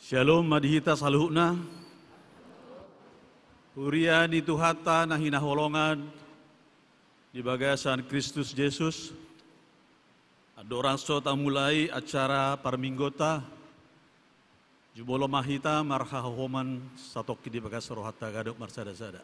Shalom madihita saluhna. Huria di Tuhata nahina holongan di bagasan Kristus Yesus. Adorang sota mulai acara parminggota. Jubolo mahita marha homan satoki di bagas rohata gadok marsada-sada.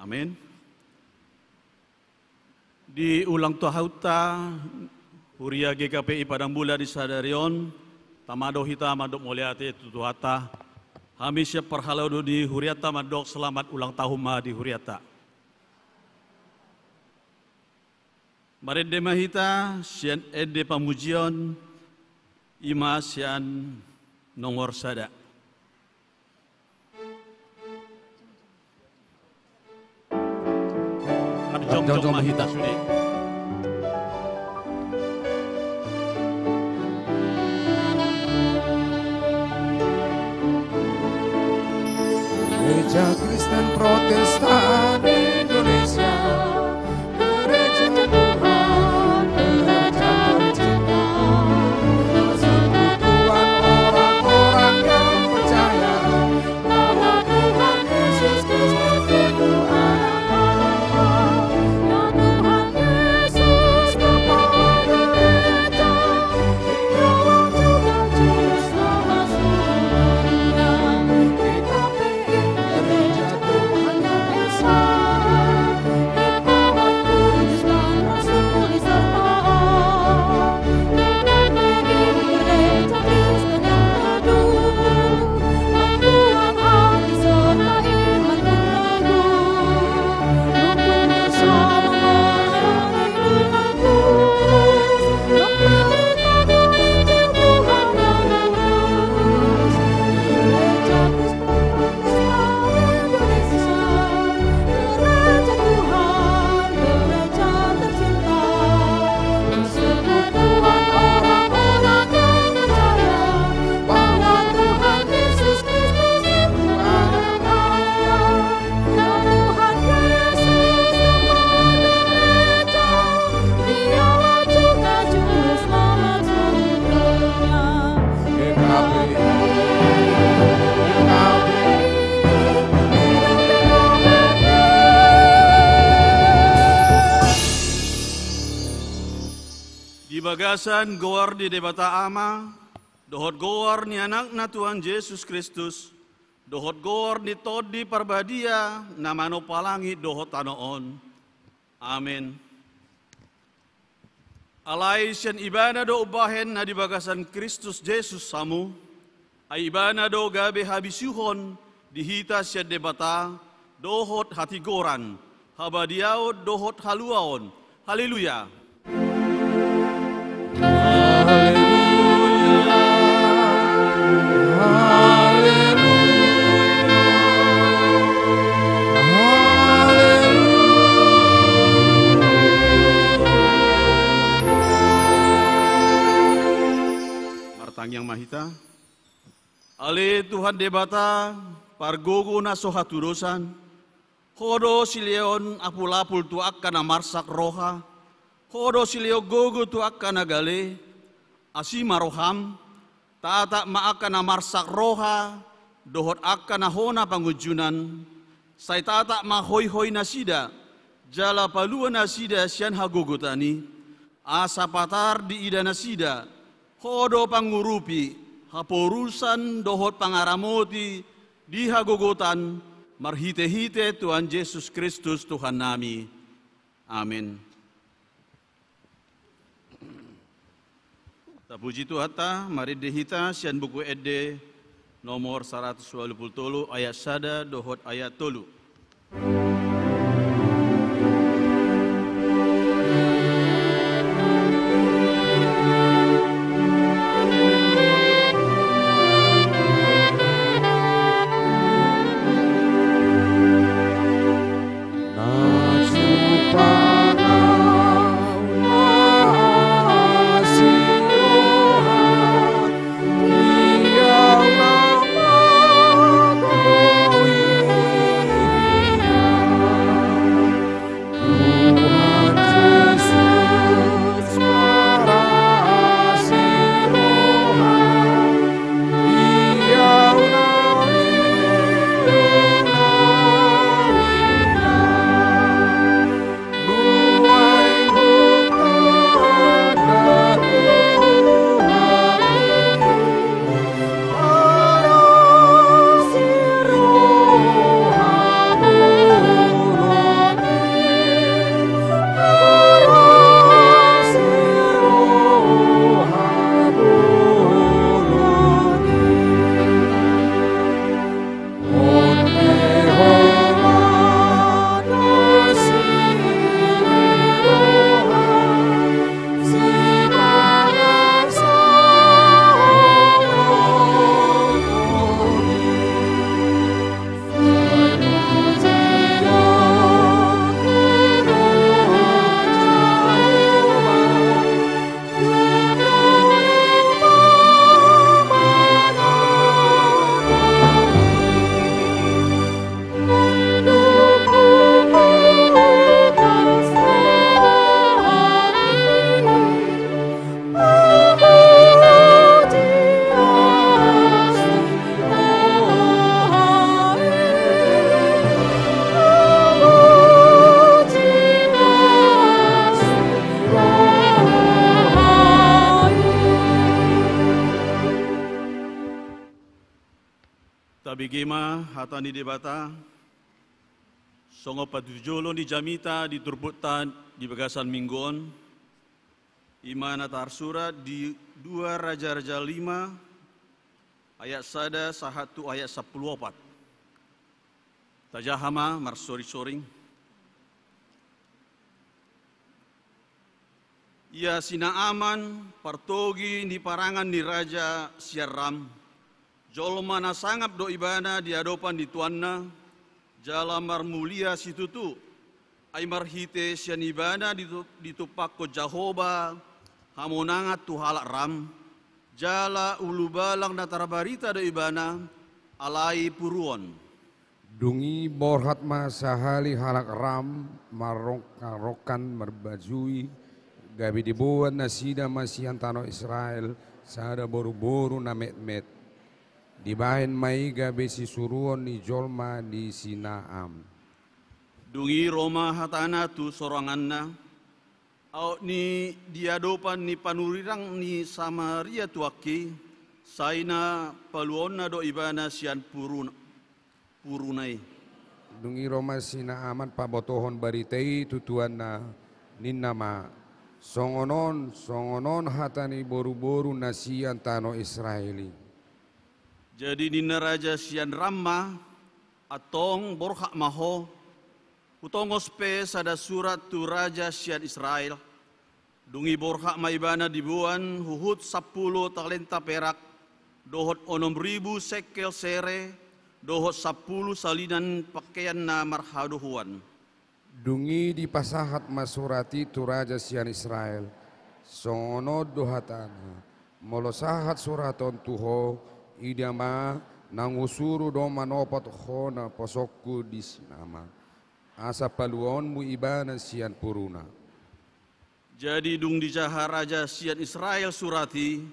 Amin. Di ulang tahauta Huria GKPI Padang Bula di Sadarion tamado hita madok moliate tutuhata hamisya perhalaudo di Huriata madok selamat ulang tahun ma di Huriata. Marende mahita sian ede pamujian ima sian nomor sada. Jom mahita sudi. Gereja Kristen Protestan Indonesia, Gereja Tuhan, Gereja tercinta, persekutuan orang-orang yang percaya bahwa Tuhan Yesus Kristus itu anak Allah. Ya Tuhan Yesus Kepala Gereja, Dialah juga Juru Selamat seluruh dunia. GKPI Gereja Tuhan yang Esa, Imamat Kudus dan Rasul disertai. GKPI Gereja Kristen yang teduh, membuat hati serta iman pun teguh. Rukun bersama melayani dengan tulus, memberitakan Injil Tuhan yang lurus. Gereja Kristen Protestan Indonesia, Gereja Tuhan, Gereja tercinta, persekutuan orang-orang yang percaya bahwa Tuhan Yesus Kristus itu anak Allah. Ya Tuhan Yesus Kepala Gereja, Dialah juga Juru Selamat seluruh dunia. GKPI, Di bagasan goar di debata ama, dohot goar ni anak na Tuhan Yesus Kristus, dohot goar ni todi parbadia, namano palangi dohot tanoon. Amin. Alay siyan ibana do ubahen na di bagasan Kristus Yesus samu, ay ibana do gabe habisuhon, dihita siyan debata, dohot hatigoran, habadiaod dohot haluaon. Haleluya. Martang yang mahita. Ale Tuhan debata pargogo na sohaturosan. Hodo sileon apul-apul tu akan marsak roha. Hodo sileo gogo tu akan gale. Asima roham. Tata maakan marsak roha. Dohot akan hona pangujunan. Say tata mahoy-hoy nasida. Jala palua nasida sian hagogotani. Asa patar di ida nasida. Hodo pangurupi. Haporusan dohot pangaramoti. Di hagogotan. Marhite-hite Tuhan Yesus Kristus Tuhan nami. Amin. Puji Tuhata, mari dihita sian buku ede nomor 120 ayat sada dohot ayat tolu. Tabigema hatani debata, songo patujolo di jamita di turbutan di bagasan minggon, imana tarsura di 2 Raja-Raja 5, ayat sada sahatu ayat 14. Tajahama marsori-soring. Ia sina aman partogi di parangan ni Raja Siaram, jolma na sangap do ibana di hadapan di tuanna, jalamar mulia situtu, ay marhite sian ibana ditupak ko Jahoba, hamonangat tu halak ram, jala ulu balang na tarabarita do ibana, alai puruon. Dungi borhat masahali halak ram, marokan merbajui, gabi dibuat nasida masihan tano Israel, sada boru-boru na met-met. Dibahin mai gabi si suruon ni jolma di Sinaam. Dungi Roma hatana tu soranganna, au ni diadopan ni panurirang ni Samaria tuaki, saina paluonna do ibana sian purunai. Dungi Roma Sinaaman pabotohon baritai tutuan na ninnama. Songonon hatani boru-boru nasian tano Israeli. Jadi nina Raja sian ramma, atong borhak maho, utongos pe sada surat tu Raja sian Israel, dungi borhak maibana dibuan huhut 10 talenta perak, dohot 6.000 sekel sere, dohot 10 salinan pakaian na marhaduhuan. Dungi di pasahat masurati tu Raja sian Israel, songono dohatana, molosahat suraton tuho, idama nangusuru do manopot ho na posokku di Sinama, asa paluon mu ibana sian puruna. Jadi dung dijaha Raja sian Israel surati,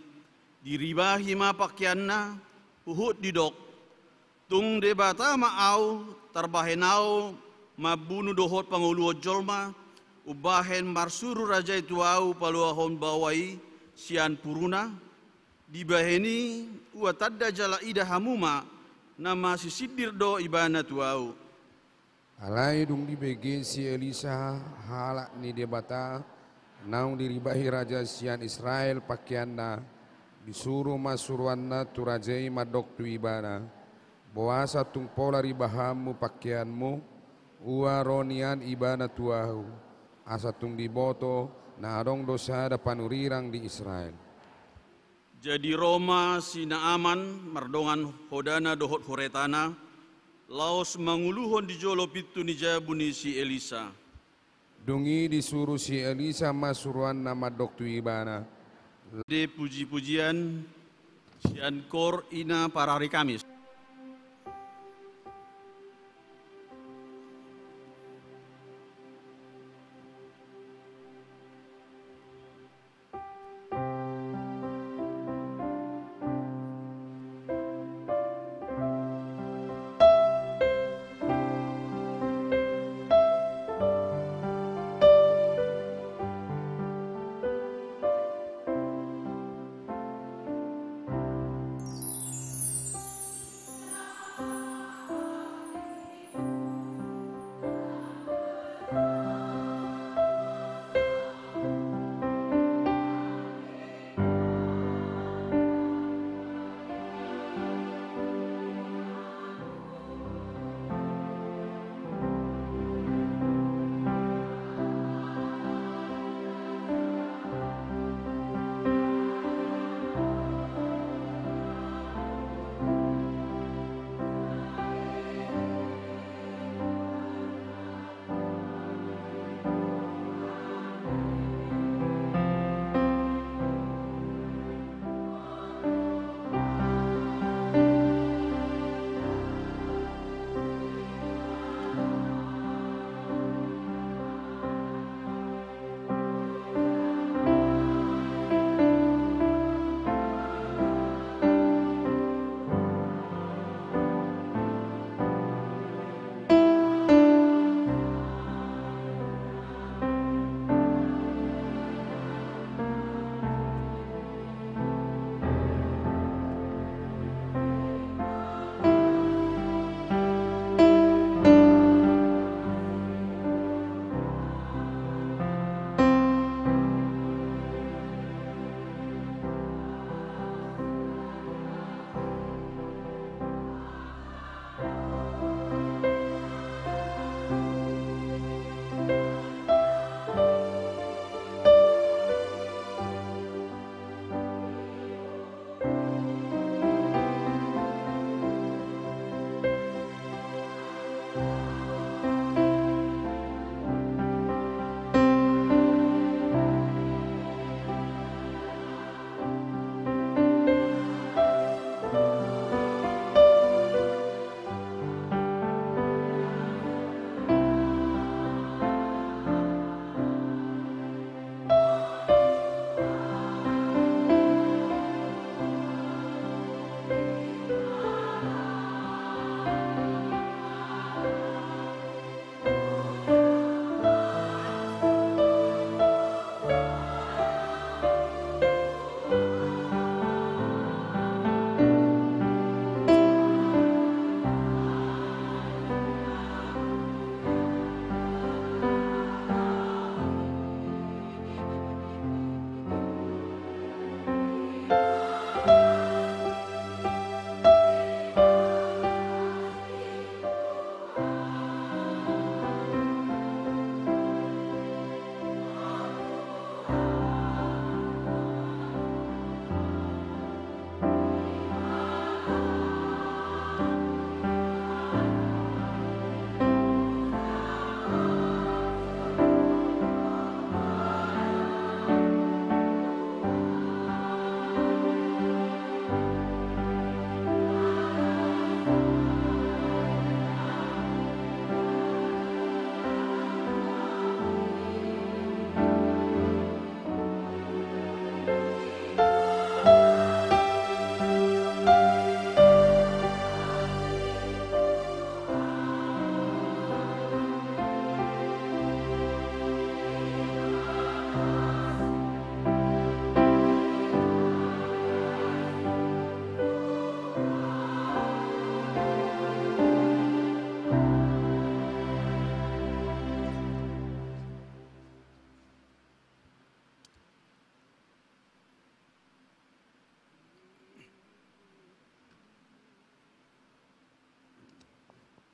diribahi ma pakaianna, uhut didok, tung debata ma'au, tarbahenau, mabunuh dohot panguluh jolma, ubahen marsuru Raja itu au paluahon bawai, sian puruna, dibaheni uatadda jala ida hamuma, nama sisidir do ibana tuau. Alai dung dibege si Elisa halak ni debata, naung diribahi Raja sian Israel pakaianna, disuruh masuruanna tu rajai madok tu ibana, boasa tung pola ribahamu pakaianmu, ua ronian ibana tuahu, asa tung diboto na adong dosa da panurirang di Israel. Jadi Roma Sinaaman mardongan hodana dohot horetana, laos manguluhon di jolo pitu ni jabuni si Elisa. Dungi disuruh si Elisa masuruan nama doktu ibana. De puji-pujian sian kor ina para hari Kamis.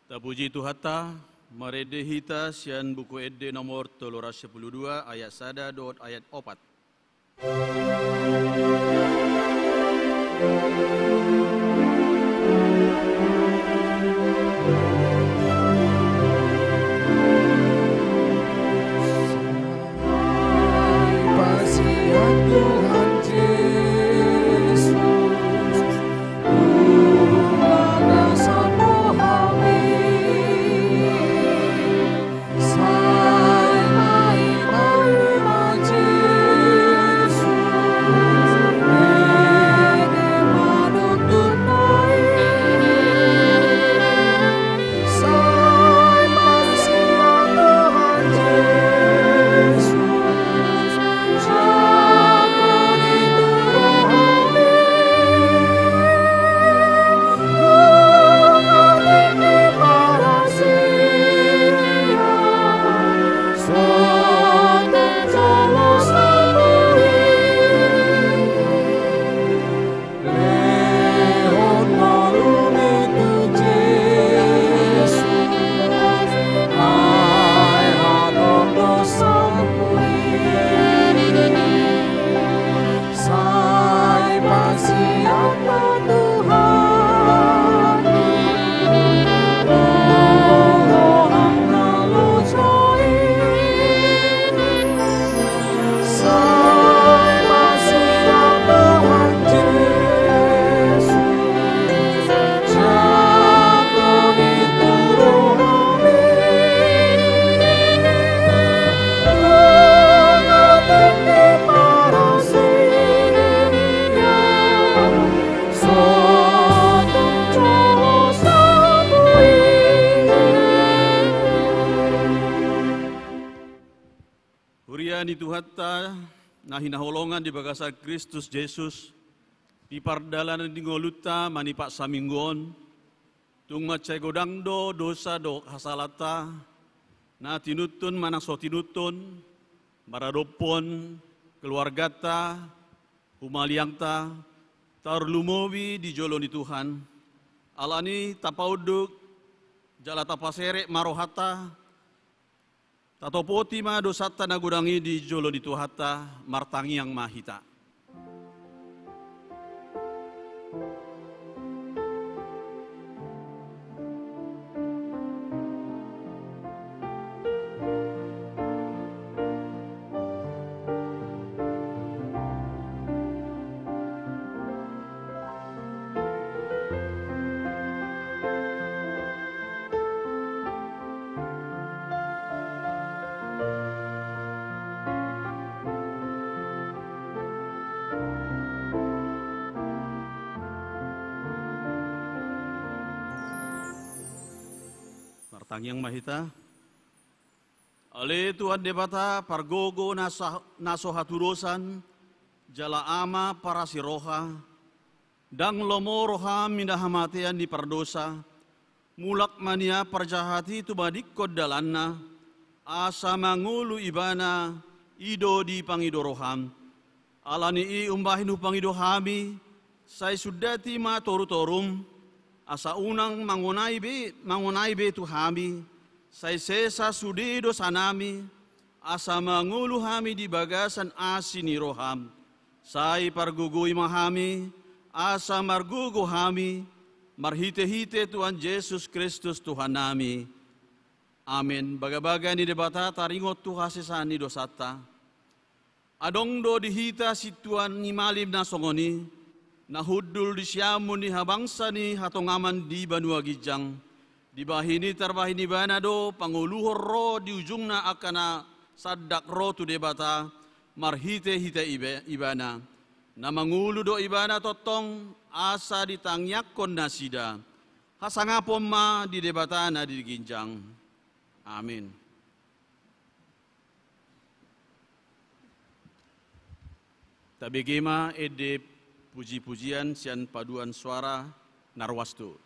Tapuji Tuhata, marede hita sian buku ede nomor 312 ayat 1 dot ayat 4. Pasihan Tuhan Yesus, bagasan rohani, sai mai Yesus, ene manuntun nai, sai pasihan Tuhan Yesus. Huriani Tuhata, nahi naholongan di bagasa Kristus Yesus, di pardalanan di ngoluta manipak saminggon, tung macai godangdo dosa do hasalata, na tinutun manang so tinutun, maradopon, keluargata, humaliangta, tarlumowi di joloni Tuhan, alani tapauduk, jala tapasere marohata, tatopoti ma dosata nagudangi di jolo di Tuhata, martangi yang mahita. Martangi yang mahita. Ale Tuhan debata pargogo nasohaturosan jala ama para siroha dang lomo roha mindahamatian di pardosa mulak mania perjahati tu badik kodalanna asa mangulu ibana ido di pangido roham alani i umbahin pangido hami sai sudati ma toru-torum asa unang mangunai be tu hami sai sesa sudido sanami asa mangulu hami di bagasan asini roham sai pargugui mahami asa margugu hami marhite-hite Tuhan Yesus Kristus Tuhan nami. Amin. Baga-baga ni debata taringot tu hasesani dosata. Adong do dihita si Tuhan ni malim na songoni. Nahudul di siamun ni habangsa ni hatongaman di Banua Gijang. Di bahini terbahini banado panguluhor ro di ujung na akana sadak ro tu debata marhite-hite ibana. Na mangulu do ibana totong asa ditangyakon nasida. Hasangapom ma di debata na di Ginjang. Amin. Tabigema ede puji-pujian sian paduan suara narwastu.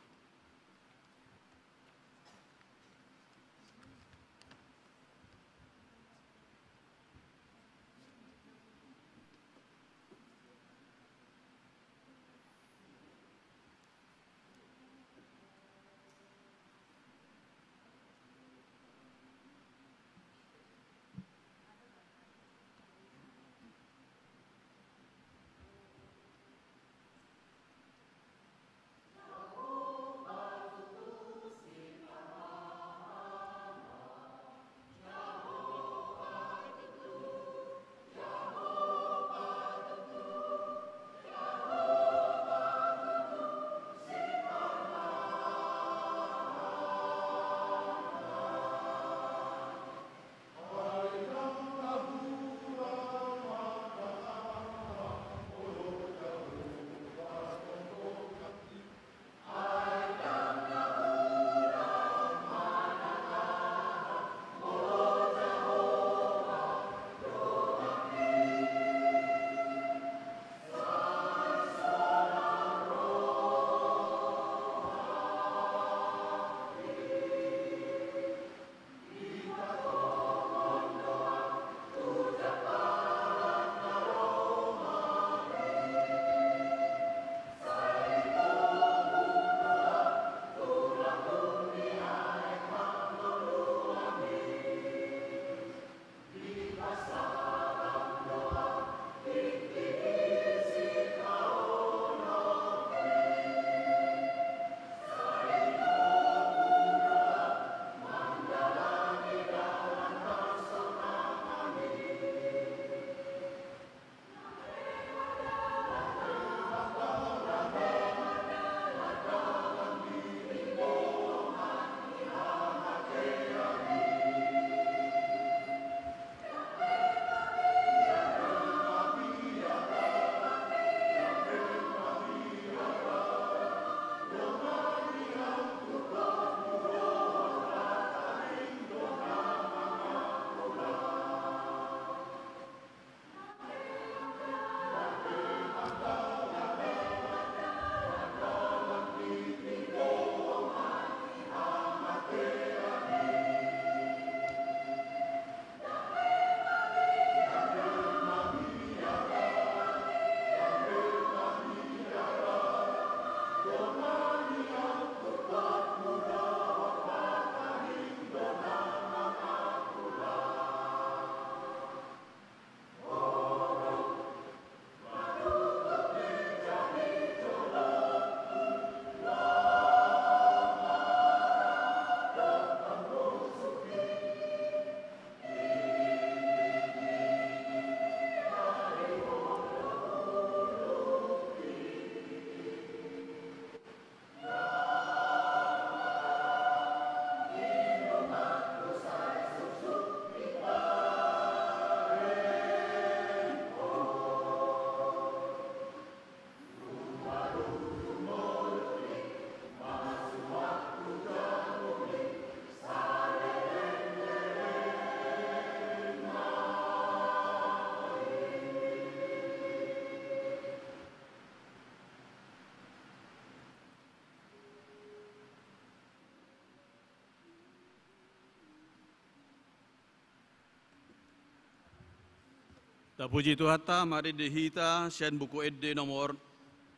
Puji Tuhan, mari dihita sian buku ed nomor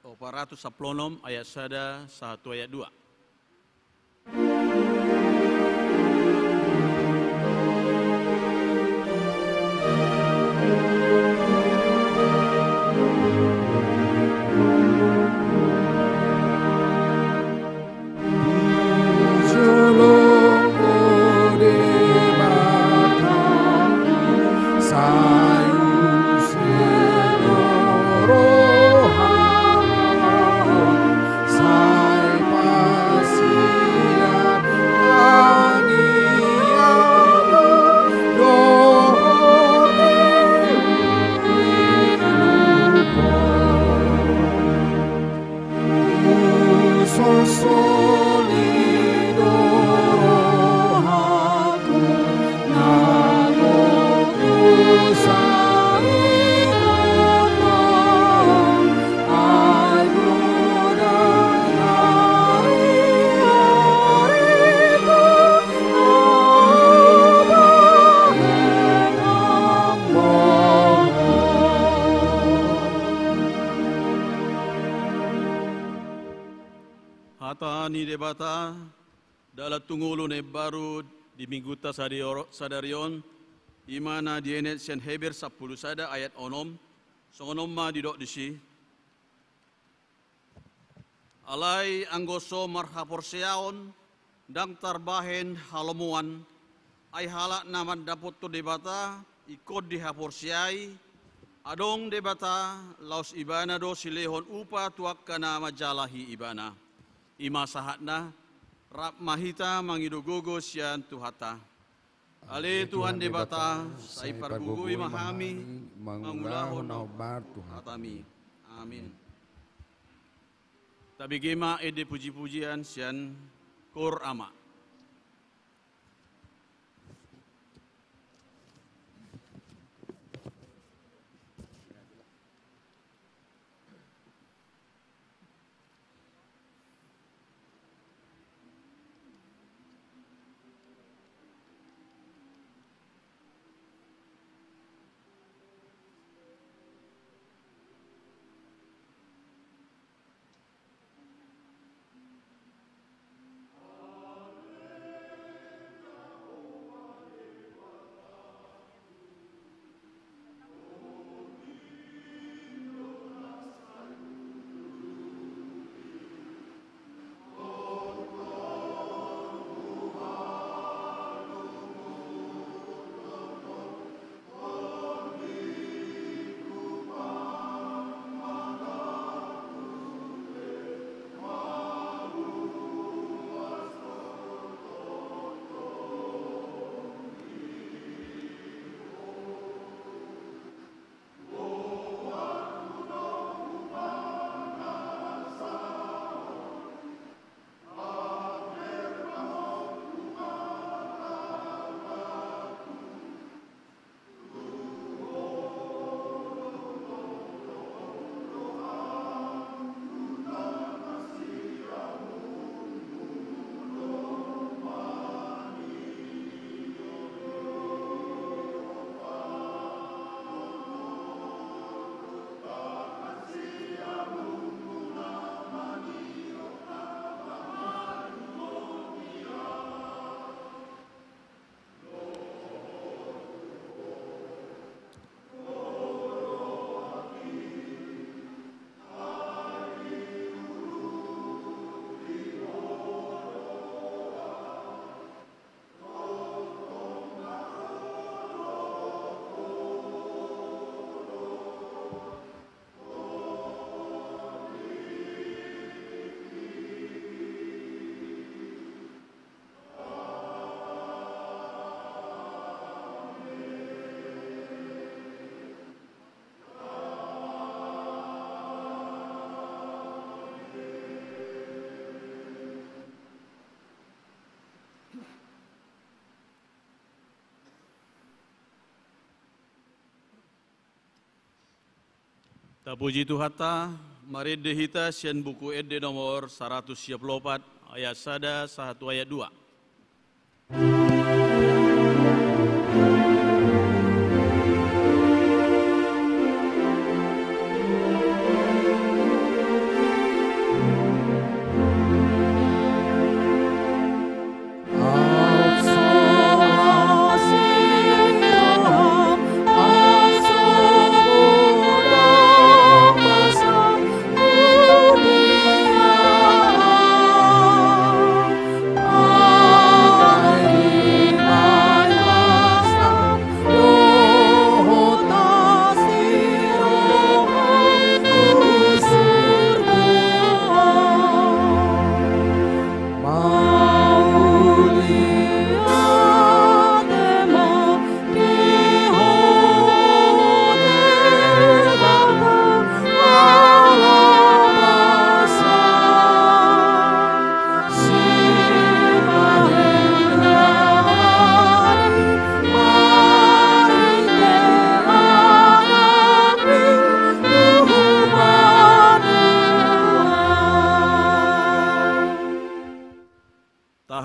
416 ayat 1 ayat 2. Hatani debata dalam tunggulu ne baru di minggu ta sadarion imana dienet sen Heber 10 sada ayat onom songonom ma didok disi alai anggoso marhaporseaon dang tarbahen halomuan ai halak naman dapot to debata ikod dihaporsiai adong debata laos ibana do silehon upa tuak kana majalahi ibana ima sahatna rap mahita mangidogogo sian tuhata ale Tuhan debata sai pargugui mahami mangulahon obar tuhatami amin. Tabi gema ede puji-pujian sian kor ama. Puji Tuhata, mari dihita sian buku ed nomor 124 ayat 1 ayat 2.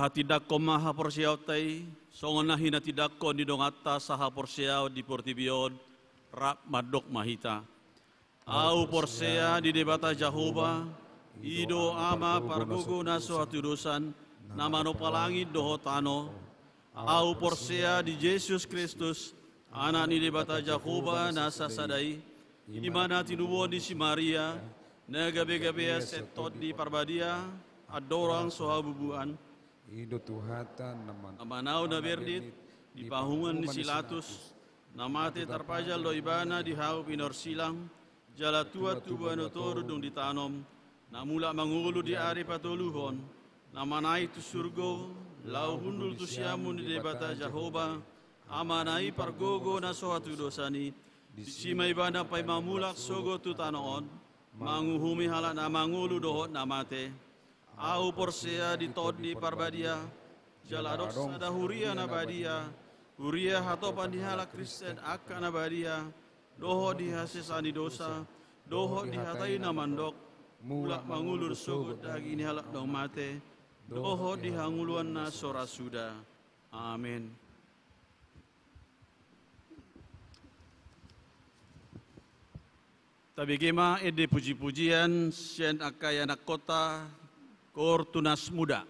tidak ko maha porsiaw tay, songon na hinatidak ko ni dongata saha porsiaw di portibiod, rap madok mahita. Au porsea di debata Jahoba, ido ama pargugo na suatu dosan, namano palangit dohotano. Au porsea di Yesus Kristus, anak ni debata Jahoba nasa sadai, di mana tinubo di si Maria, nagabe-gabe setot di parbadia, adorang sohabubuan. Ido Tuhatan Amanau na berdit, di pahungan ni Silatus, namate tarpajal do ibana di hau pinor silang, jala tua tuba no toru dong ditanom, namula mangulu di ari patuluhon, namanai tu surgo, lau hundul tu siamun di debata Jahoba, amanai pargogo na sohatu dosani, di sima ibana pai mamulak sogo tu tanoon, manguhumi halak na mangulu dohot namate, au porsea di tod di parbadia, jaladok sada huria na badia, huria hatopan di halak Kristen akan na badia, doho di hasesani dosa, doho di hatai na mandok, mulak mangulur sogot dagi ni halak dong mate, doho di hanguluan na sora suda. Amin. Tabigema ede puji-pujian sian akai anak kota Kor Tunas Muda.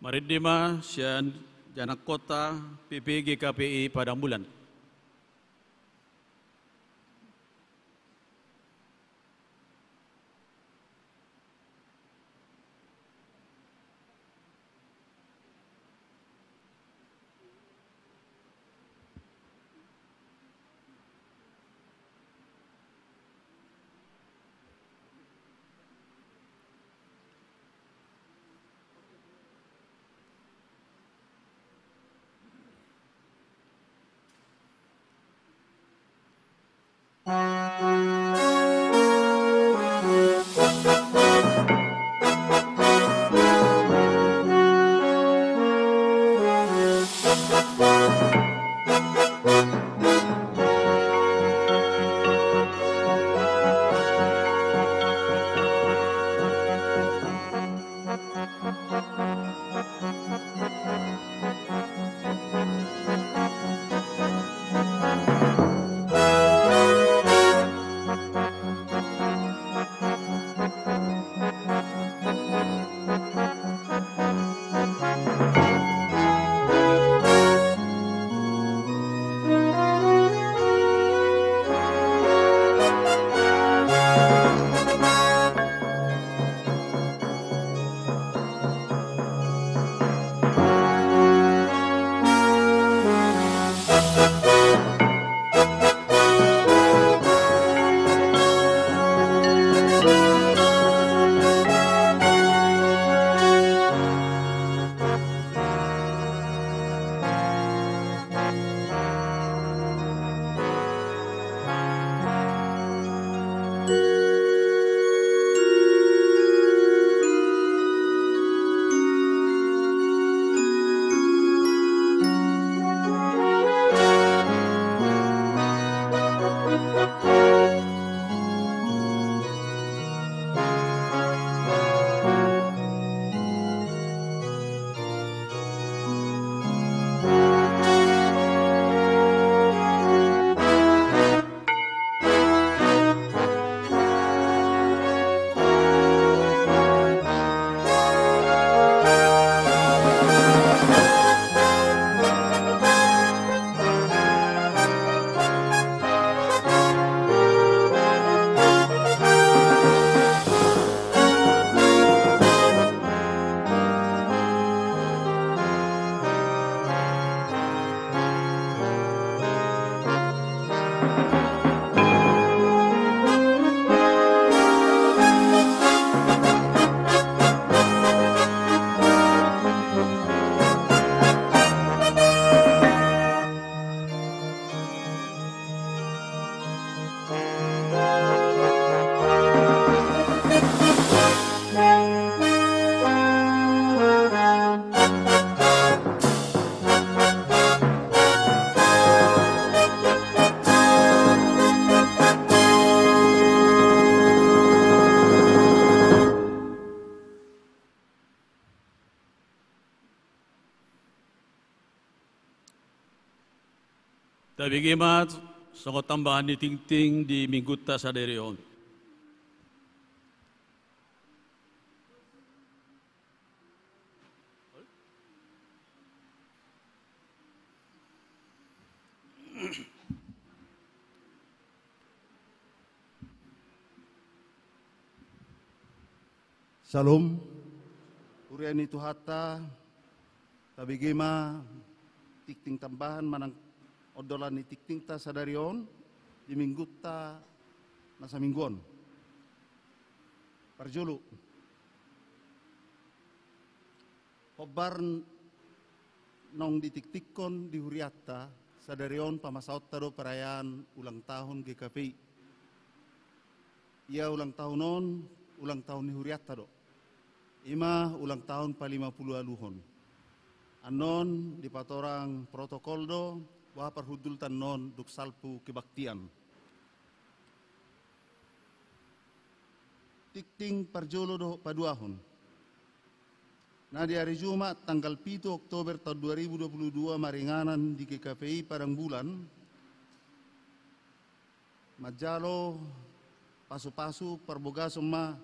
Maridima sian Janak Kota PPG KPI Padang Bulan. Tabi gimat, sangat tambahan di ting-ting di Mingguta Saderion. Salam, urian itu hatta, tabi gima, tikting tambahan manang odolan ni tikting ta sadarion, di minggu ta nasa mingguan. Parjulu, hobar nong ditiktikon di huriata sadarion pamasaut tado perayaan ulang tahun GKPI. Ia ulang tahunon, ulang tahun di huriata do. Ima ulang tahun pa-50 aluhon. Anon di patorang protokol do, wah perhudul tanon duk salpu kebaktian. Tikting parjolo do paduahon. Nah di hari Jumat tanggal 7 Oktober tahun 2022 maringanan di GKPI Padang Bulan. Majalo pasu-pasu parbogaso ma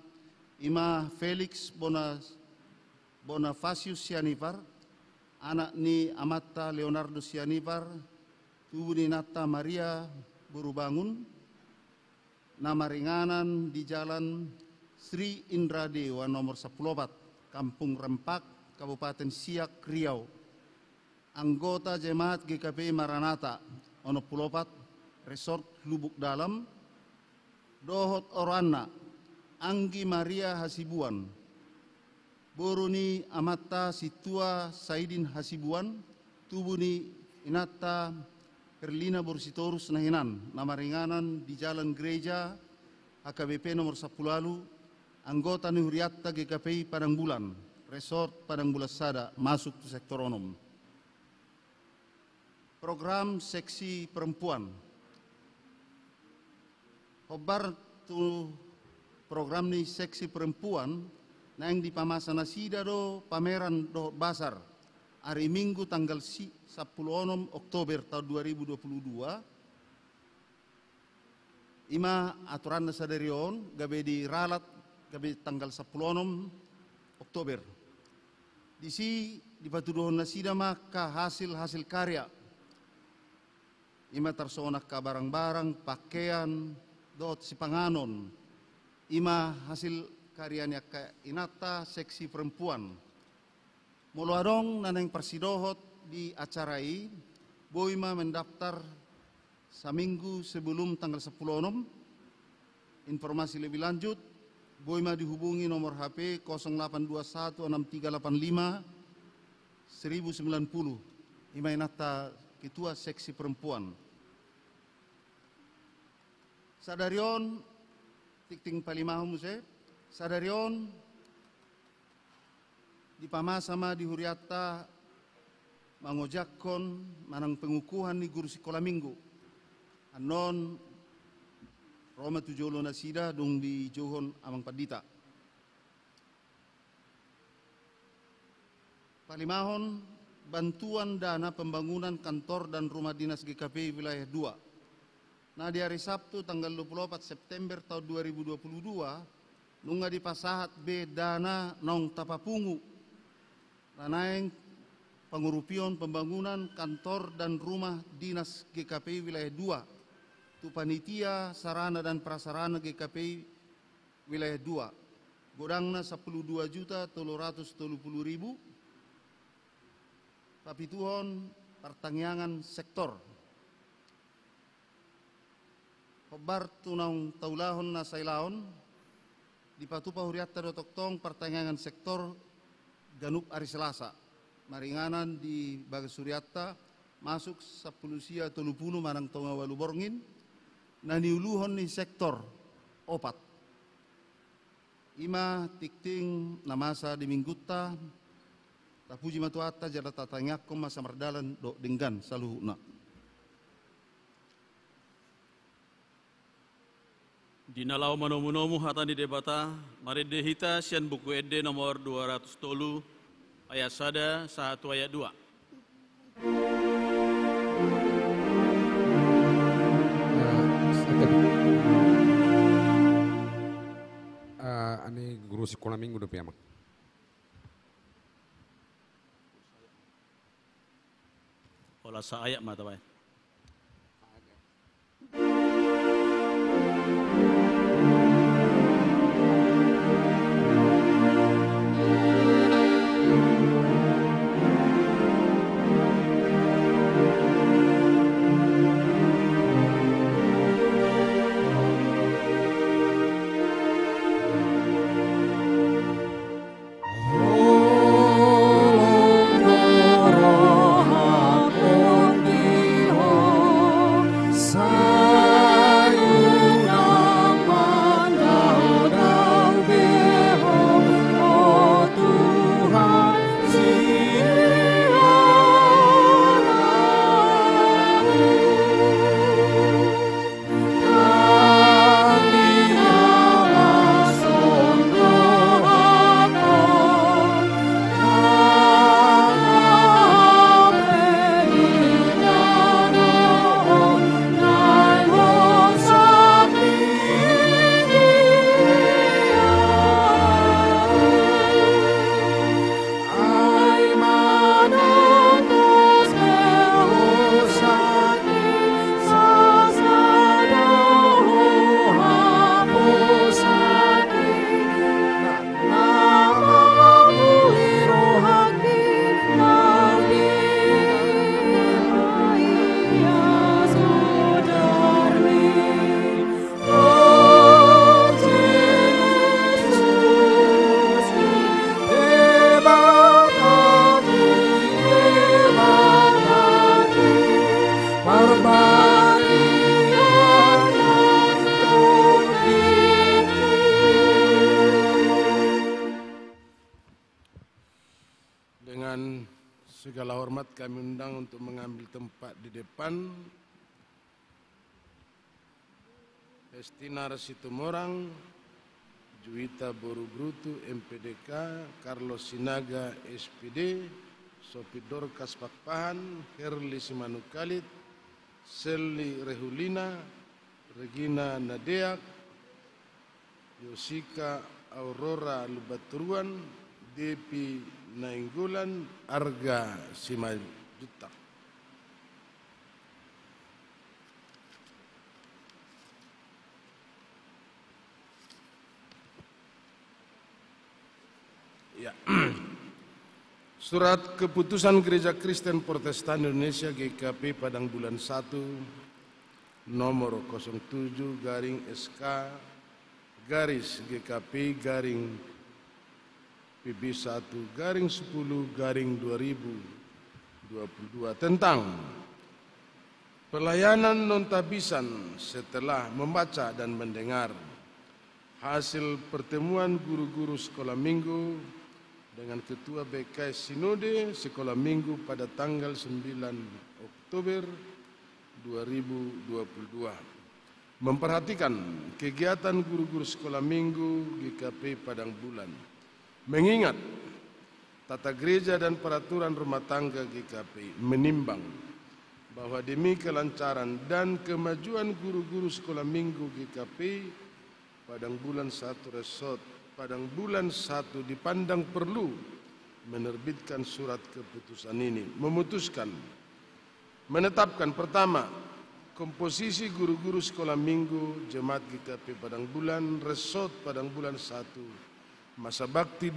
ima Felix Bonifacius Sianipar anak ni Amatta Leonardo Sianipar, tubuh ni Nata Maria Burubangun, nama ringanan di Jalan Sri Indra Dewa nomor 14, Kampung Rempak, Kabupaten Siak, Riau. Anggota Jemaat GKP Maranatha, ono Pulopat, Resort Lubuk Dalam, Dohot Orana, Anggi Maria Hasibuan, Boruni Amatta Situa Saidin Hasibuan, Tubuni Inata Herlina Borsitorus Nahinan, nama ringanan di Jalan Gereja, AKBP nomor 10 lalu, anggota Nihuriatta GKPI Padang Bulan, Resort Padang Bulasada, masuk ke sektor onom. Program Seksi Perempuan. Hobar tu program ni Seksi Perempuan na yang di Pamasana Sida do pameran do basar hari Minggu tanggal 10 Oktober tahun 2022. Ima aturan sadarion gabe di ralat gabe tanggal 10 Oktober. Di si di patuduhon na sida maka hasil karya. Ima tersonak ka barang-barang, pakaian, dot si panganon. Ima hasil karyanya ka Inata Seksi Perempuan. Muluadong naneng persidohot di acarai, boima mendaftar seminggu sebelum tanggal 10 onom. Informasi lebih lanjut, boima dihubungi nomor HP 08216385 1090. Ima Inata Ketua Seksi Perempuan. Sadarion, tikting palimahum se, sadarion, di pamasama di Huriatta, mangojakon, manang pengukuhan ni guru sekolah minggu. Anon, Roma tujolo nasida, dong di Johon Amang Padita. Palimahon, bantuan dana pembangunan kantor dan rumah dinas GKP wilayah 2. Nah di hari Sabtu tanggal 24 September tahun 2022, nunga di pasahat B dana nong tapapungu. Nanaeng pengurupion pembangunan kantor dan rumah dinas GKP wilayah 2. Tu panitia sarana dan prasarana GKP wilayah 2. Godangna 12.330.000. Papituhon pertangyangan sektor. Hobar tunang taulahon na sailaon, di patupa Huriatta do Toktong pertangyangan sektor Ganup Ari Selasa. Maringanan di Bagas Huriatta, masuk 10 30 manang tonga walu borngin, na niuluhon ni sektor opat. Ima tikting namasa di Minggutta, tapuji matuata jada tatanyakom masa merdalan do denggan saluhuna. Di nalau manomu-nomu hatani debata, mari dehita sian buku ede nomor 200 tolu, ayat sada 1 ayat 2. Ani guru sekolah minggu udah piamak. Olah sa ayat mata bae. Roh aku di Dengan segala hormat kami undang untuk mengambil tempat di depan Estina Situmorang, Juwita Borubrutu MPDK, Carlos Sinaga SPD, Sophie Dorcas Pakpahan, Herli Simanukalit, Selly Rehulina, Regina Nadeak, Yosika Aurora Lubaturuan, Depi Nainggolan, Arga Simajutak. Ya. Surat Keputusan Gereja Kristen Protestan Indonesia GKP Padang Bulan 1 nomor 07/SK garis GKP garing PB1-10/2022 tentang pelayanan nontabisan setelah membaca dan mendengar hasil pertemuan guru-guru sekolah minggu dengan Ketua BKS Sinode Sekolah Minggu pada tanggal 9 Oktober 2022. Memperhatikan kegiatan guru-guru sekolah minggu GKP Padang Bulan. Mengingat tata gereja dan peraturan rumah tangga GKP menimbang bahwa demi kelancaran dan kemajuan guru-guru sekolah minggu GKP Padang Bulan 1 Resort Padang Bulan 1 dipandang perlu menerbitkan surat keputusan ini. Memutuskan menetapkan pertama, komposisi guru-guru sekolah minggu Jemaat GKP Padang Bulan Resort Padang Bulan 1 masa bakti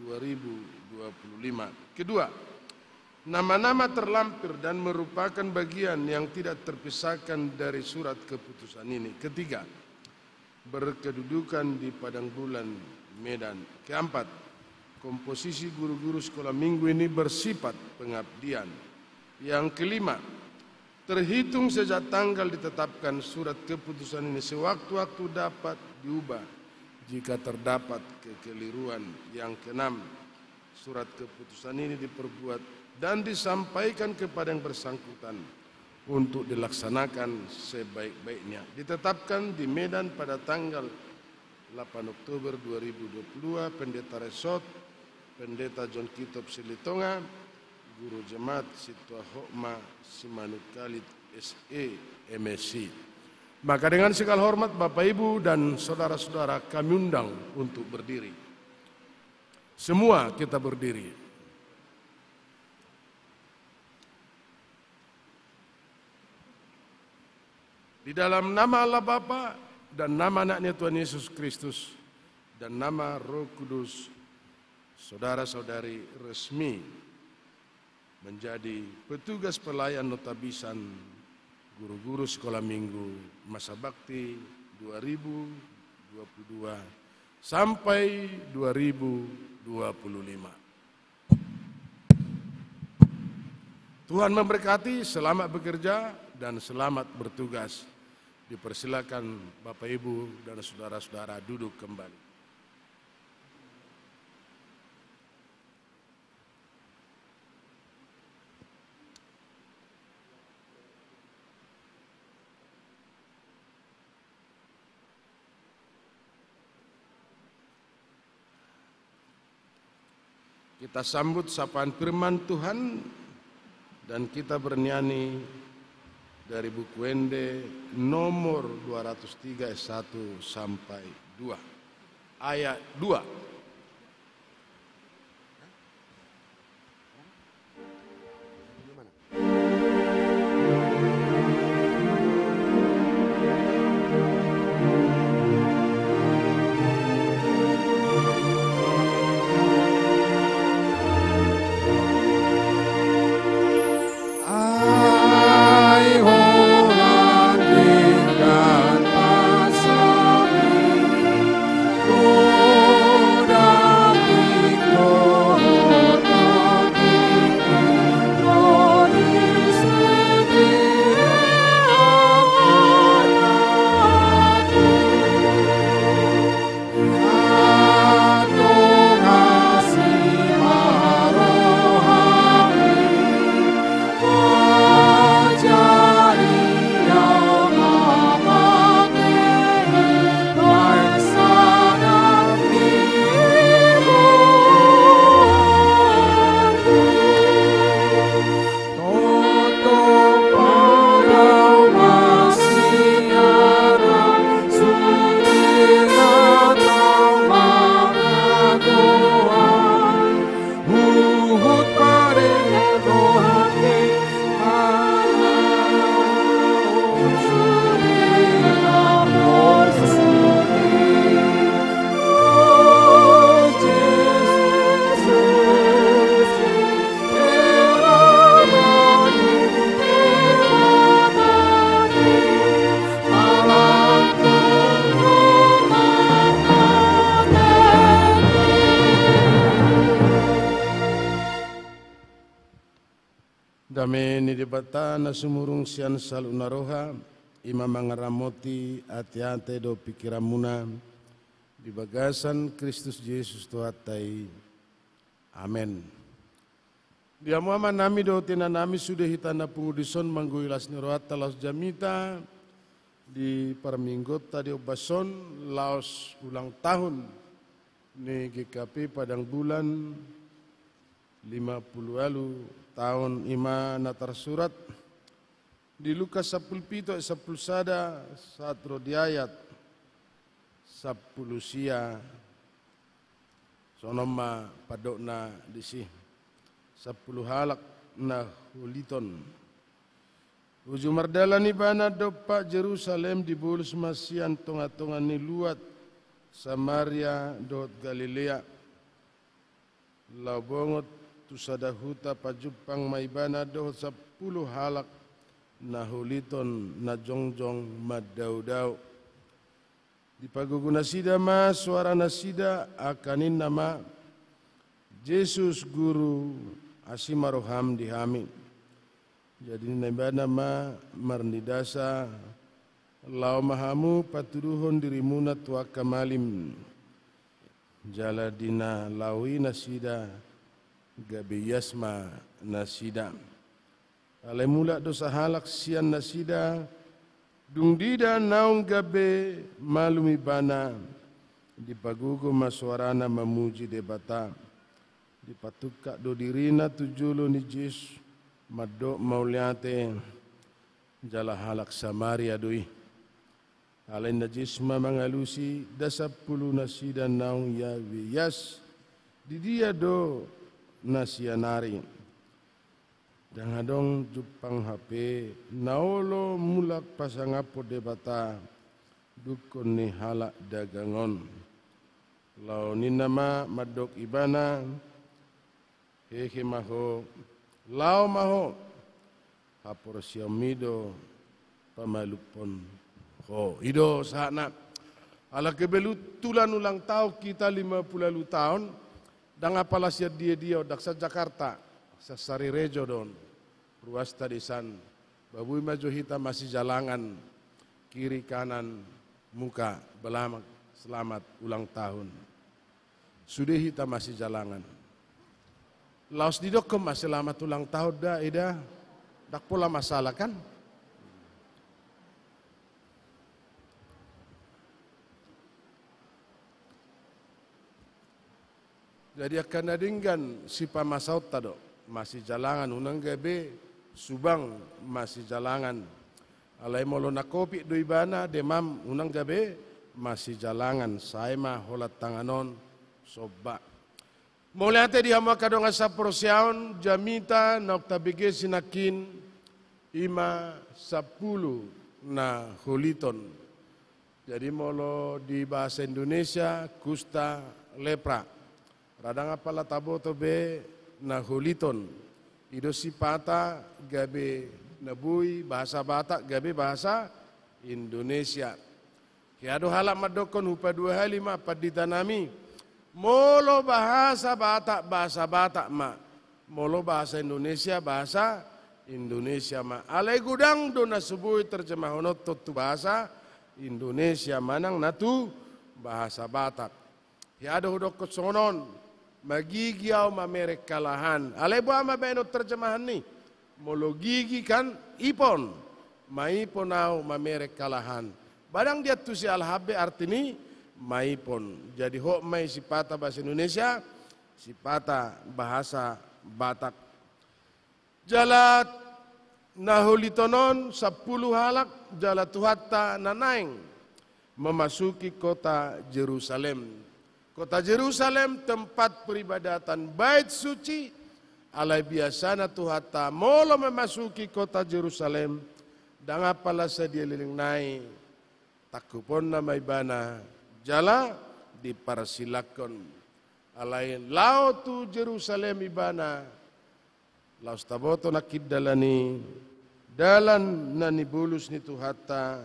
2022-2025. Kedua, nama-nama terlampir dan merupakan bagian yang tidak terpisahkan dari surat keputusan ini. Ketiga, berkedudukan di Padang Bulan, Medan. Keempat, komposisi guru-guru sekolah minggu ini bersifat pengabdian. Yang kelima, terhitung sejak tanggal ditetapkan surat keputusan ini sewaktu-waktu dapat diubah jika terdapat kekeliruan. Yang keenam, surat keputusan ini diperbuat dan disampaikan kepada yang bersangkutan untuk dilaksanakan sebaik-baiknya. Ditetapkan di Medan pada tanggal 8 Oktober 2022, Pendeta Resort, Pendeta John Kitop Silitonga, Guru Jemaat Situa Hokma Simanukalit SE MSC. Maka dengan segala hormat Bapak Ibu dan saudara-saudara kami undang untuk berdiri. Semua kita berdiri. Di dalam nama Allah Bapa dan nama anaknya Tuhan Yesus Kristus dan nama Roh Kudus, saudara-saudari resmi menjadi petugas pelayan notabisan guru-guru sekolah minggu masa bakti 2022 sampai 2025. Tuhan memberkati, selamat bekerja dan selamat bertugas. Dipersilakan Bapak Ibu dan saudara-saudara duduk kembali. Kita sambut sapaan firman Tuhan dan kita bernyanyi dari buku Ende nomor 203 ayat 1 sampai 2. Ayat 2. Oh Dame ni debata na sumurung sian salunaroha ima mangaramoti ati-ate do pikiramuna di bagasan Kristus Yesus Tuhatai. Amen. Dia muama nami do tina nami sudah hitana pengudison mangguilas niroata laos jamita di parminggota di obason laos ulang tahun ni GKP Padang Bulan 50 lalu tahun ima natar surat di Lukas 10 sada satro di ayat 10 sia sonoma padokna disi 10 halak na huliton ujung mardalan ibana dopa Jerusalem di bulus masian tonga-tonga ni luat Samaria dot Galilea labongot tusada huta pajupang maibana doh 10 halak na huliton na jongjong madau-dau. Di paguguna sida ma suara nasida akanin nama Yesus Guru asimaroham dihami. Jadi naibana ma marnidasa lau mahamu patuduhon dirimuna tua kamalim. Jaladina lawi nasida gabe yasma nasida alai mula dosa halak sian nasida dung dida naung gabe malumi bana di pagugo masuarana memuji debata di patuka do dirina tujulo ni Yesus madok mauliate jala halak Samaria doi alai najisma mangalusi dasapulu nasida naung ya wiyas di dia do nasianari dan hadong jupang HP naolo mulak pasangapo debata dukun ni halak dagangon lau ni nama madok ibana hehe maho lau maho hapor siamido pamalupon ho ido sana ala kebelutulan ulang tahun kita 50 tahun dan apalah siat dia daksa Jakarta sasari rejo don ruas tadisan babui maju hita masih jalangan kiri kanan muka belamak selamat ulang tahun sudah hita masih jalangan laos didokem masih selamat ulang tahun dah ida dak pola masalah kan. Jadi akan adinggan si pamasaut tado masih jalangan unang gabe subang masih jalangan alai molo na kopi do ibana demam unang gabe masih jalangan saya mah holat tanganon soba moliate di hama kadong asa prosiaon jamita nokta bege sinakin ima 10 na holiton jadi molo di bahasa Indonesia kusta lepra radang apala tabo to be na huliton ido sipata gabe nabui bahasa Batak gabe bahasa Indonesia kiado halak madokon upa 25 paditanami molo bahasa Batak ma molo bahasa Indonesia ma alai gudang do nasubui terjemahonot tu bahasa Indonesia manang natu bahasa Batak kiado hudokot sonon magigiaw mamerek kalahan. Alay buah mabeno terjemahan ni. Molo gigi kan ipon. Maiponaw mamerek kalahan. Badang dia tu si alhabe artini maipon. Jadi ho may sipata bahasa Indonesia, sipata bahasa Batak. Jalat nahulitonon 10 halak jalat tuhatta nanaing memasuki kota Jerusalem. Kota Jerusalem tempat peribadatan bait suci alai biasana tuhata molo memasuki kota Jerusalem dan apalah sedia liling nai takupon nama ibana jala dipersilakan alai lau tu Jerusalem ibana lau staboto nakid dalani dalan nani bulus ni tuhata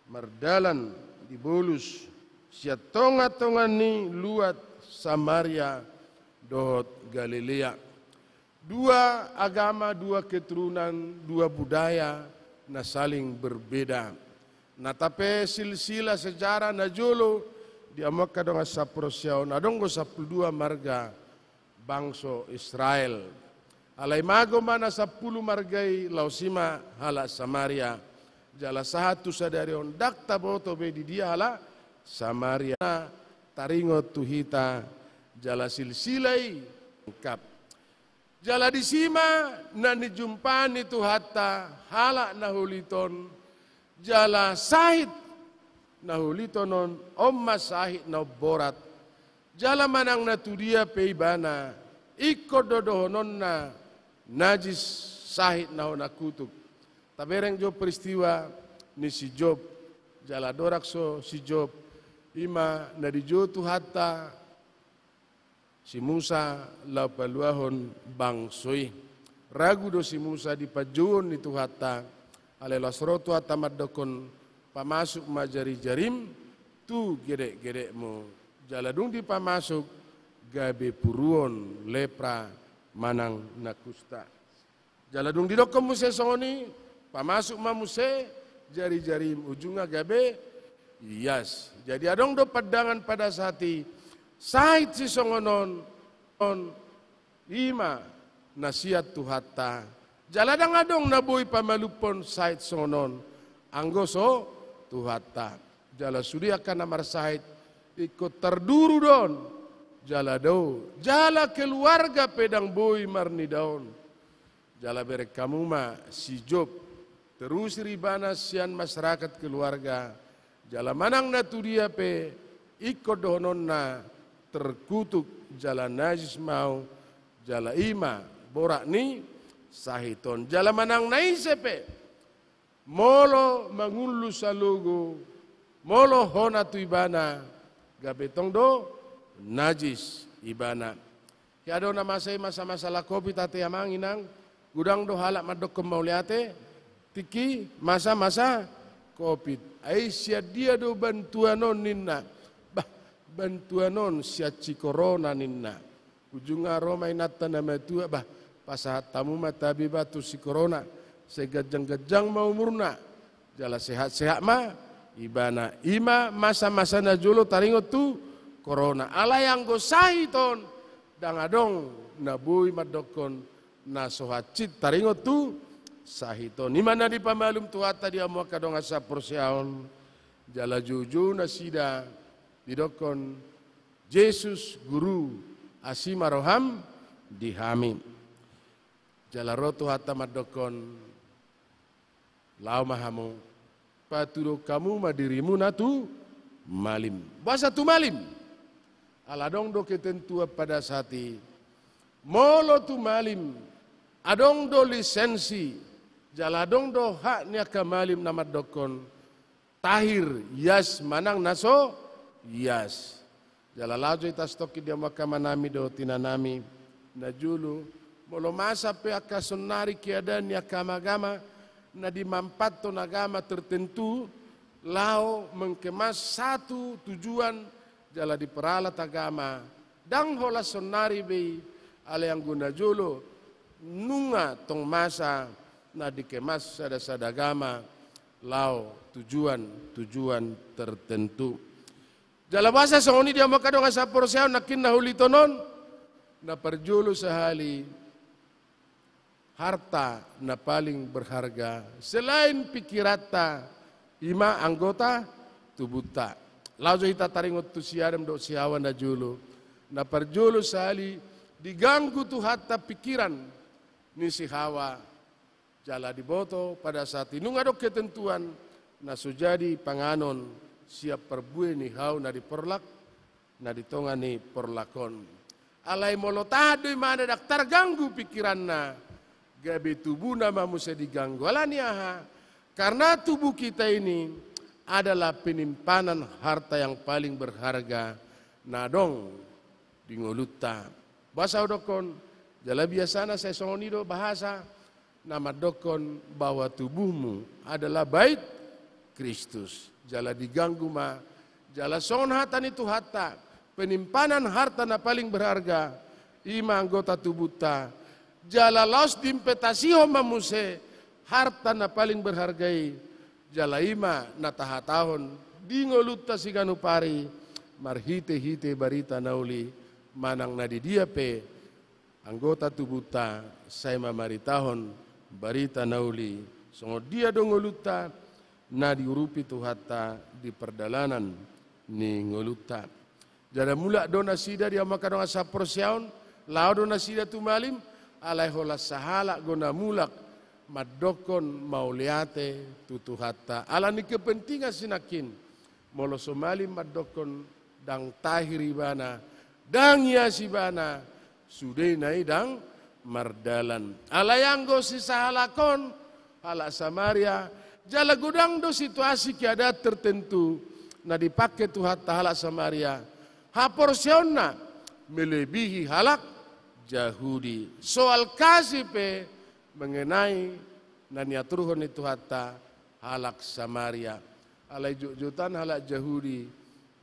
mardalan di bulus sia tonga-tonga ni luat Samaria dohot Galilea. Dua agama, dua keturunan, dua budaya na saling berbeda. Na tapi silsilah sejarah na jolo dia maka dong saprosiao na dong go 12 marga bangsa Israel. Alai mago mana 10 margai lausima hala Samaria. Jala satu sadari on dakta boto be di dia hala Samaria. Taringo tuhita jala silsilai lengkap. Jala di sima na nijumpani tu hatta hala nahuliton jala sahid nahulitonon omma sahid na borat jala manang na tu dia peibana ikut dodohonon na najis sahid na nakutuk tabereng jo peristiwa ni si Job jala dorakso si Job ima na di jo tu hatta si Musa lau paluahon bangsoi ragu do si Musa di pajuon itu hatta alelas rotu hatta madokon pamasuk majari jarim tu gedek mo jaladung di pamasuk gabe puruon lepra manang nakusta jaladung di dokon muse songoni pamasuk mamuse jari jarim ujungnya gabe yes jadi adong do padangan pada sati sait si songonon on ima nasihat tu hatta jaladang adong naboy pamalupon sait songonon anggoso tu hatta jala sudia kana marsait ikut terduru don jala do jala keluarga pedang boy marni daun jala berek kamu ma si Job terus ribana sian masyarakat keluarga jala manang na tu dia pe ikut donon na terkutuk jala najis mau jala ima borak ni sahiton jala manang naisepe molo mangulu salugo molo hona tu ibana gabetong do najis ibana kiado na masay masa-masa lakopi tate amanginang gudang do halak madok kemauliate tiki masa-masa covid ai sia dia do bantuanon ninna bantuanon siaci corona ninna ujunga Roma inata nama tua bah pasahat tamu matabi batu si corona segajang-gajang mau murna jala sehat-sehat ma ibana ima masa-masa na jolo taringot tu corona ala yang go sahiton dangadong nabui madokon na sohacit taringot tu sahiton imana di pamalum tuata dia mau kadong asa porsiaon jala juju nasida didokon Yesus guru asima roham dihami jala roto hatta madokon lau mahamu paturo kamu madirimu natu malim bahasa tu malim aladong do ketentua pada sati molo tu malim adong do lisensi jaladong do haknya kamalim nama dokon tahir yas manang naso yes, jala lajo itas toki dia makamanami do tinanami na julu molo masa pe akasonari kiadan ya kamagama na dimampato nagama tertentu lao mengkemas satu tujuan jala diperalat agama dang hola sonari be ale yang guna julu nunga tong masa na dikemas sada agama lao tujuan tertentu. Jala bahasa songoni dia maka dong asa porsiao nakin nahulitonon na perjulu sehali harta na paling berharga selain pikirata ima anggota tubuta laujo ita taringot tu siadem do siawan da julu na perjulu sehali diganggu tu hatta pikiran ni si Hawa jala diboto pada saat inung adok ketentuan na sujadi panganon siap perbue ni hau na diperlak na ditonga ni perlakon alai molotado mana dak terganggu pikiran na gabe tubuh nama musa diganggu alani aha karena tubuh kita ini adalah penyimpanan harta yang paling berharga nadong dingoluta bahasa dokon jala biasana saya songonido bahasa nama dokon bahwa tubuhmu adalah bait Kristus jala diganggu ma jala songon hatan itu hatta penyimpanan harta na paling berharga ima anggota tubuh ta jala laos dimpetasiho mamuse harta na paling berhargai jala ima na tahatahon di ngolutta siganu pari marhite-hite barita nauli manang na di dia pe anggota tubuta saya mamaritahon barita nauli songo dia do ngolutta na diurupi tuhata di perdalanan ni ngolutta jada mula do nasida dia makadong asa porsiaon lao do nasida tumalim alai hola sahala gona mulak madokon mauliate tutuhata ala ni kepentingan sinakin molo somali madokon dang tahiri bana dang yasi bana sudai nai dang mardalan ala yang go si sahalakon ala Samaria jala gudang do situasi kiada tertentu na dipakai tuhata hala Samaria haporsionna melebihi halak Yahudi soal kasih pe mengenai naniaturhon itu hatta halak Samaria alai jutan halak Yahudi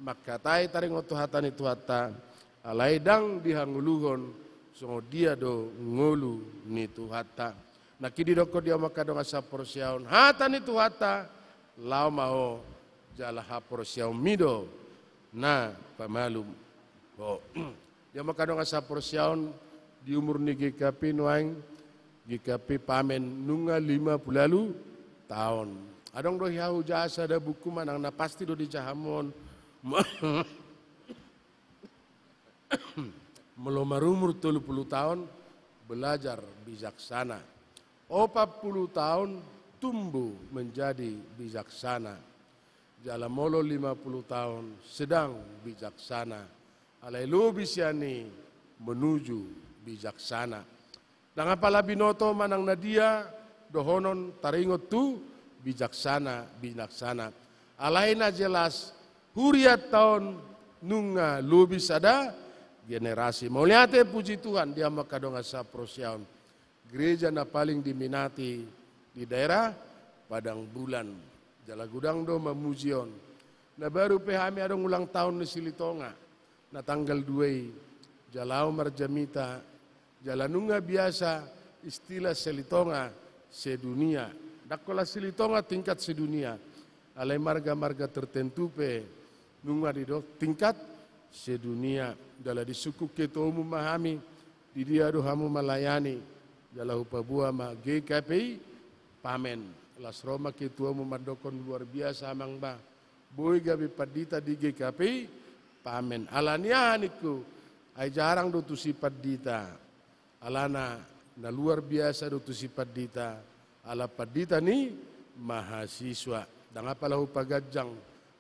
makatai taring otu hatan itu hatta alai dang dihanguluhon songo dia do ngolu ni tu hatta nakidi doko dia makadong asa porsiaon hatan itu hatta lau mau jala ha porsiaon mido na pamalum oh dia makadong asa porsiaon di umur ni GKP nuang GKP pamen nunga 50 tahun. Adong do hiau jasa ada buku manang na pasti do di Jahamon. Melomar umur 30 tahun belajar bijaksana. 40 tahun tumbuh menjadi bijaksana. Jala molo 50 tahun sedang bijaksana. Alai lu bisiani menuju bijaksana. Dan apalah binoto manang nadia dohonon taringot tu bijaksana. Alaina jelas huriat tahun nunga lubis ada generasi. Mau lihat puji Tuhan dia makadong asa prosiaun. Gereja na paling diminati di daerah Padang Bulan. Jala gudang do mamuzion. Na baru PHM adong ulang tahun ni Silitonga. Na tanggal 2 jalau marjamita jalanunga biasa istilah Silitonga sedunia. Dakola Silitonga tingkat sedunia. Alai marga-marga tertentu pe nunga di tingkat sedunia. Dala di suku ketua umum mahami di dia dohamu melayani. Jala upabua ma GKP pamen. Las Roma ketua umum madokon luar biasa amang ba. Boy gabi padita di GKP pamen. Alania niku ai jarang do tu sifat dita. Alana na luar biasa do tu sifat dita. Ala padita ni mahasiswa. Dan apalah upagajang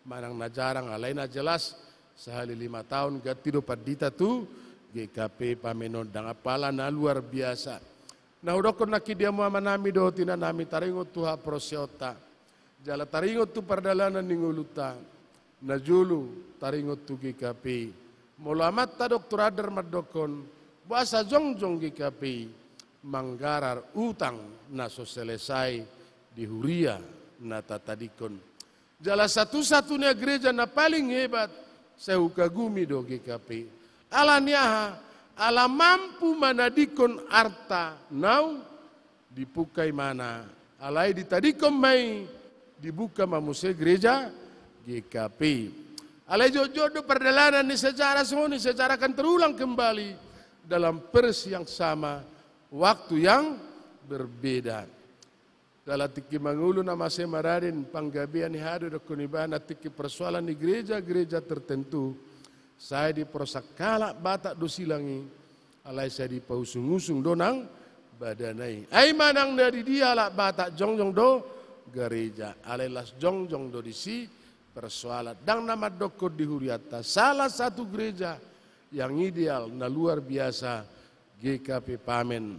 manang na jarang alai na jelas sehali 5 tahun gati do padita tu GKP pamenon. Dan apalah na luar biasa. Na udokon nakidia mo manami do tinanami taringot tu ha prosiota. Jala taringot tu perdalanan ninguluta. Na julu taringot tu GKP. Mulamat ta doktor adar madokon. Bahasa jongjong GKP manggarar utang na so selesai di huria na tatadikon. Jala satu-satunya gereja na paling hebat saya kagumi do GKP. Ala niaha ala mampu manadikon arta nau dipukai mana. Alai ditadikon mai dibuka mamuse gereja GKP. Alai jodoh perdalanan ni sejarah semua ni sejarah akan terulang kembali. Dalam pers yang sama, waktu yang berbeda. Dalam tiki mangulu nama semararin panggabian hadu da kunibana tiki persoalan di gereja-gereja tertentu. Saya di prosakala batak do silangi, alai saya di pausung-usung donang badanai. Ai manang dari dia lah batak jongjong do gereja. Alai las jongjong do disi persoalan. Dang nama dokor di huriata. Salah satu gereja yang ideal na luar biasa GKP pamen.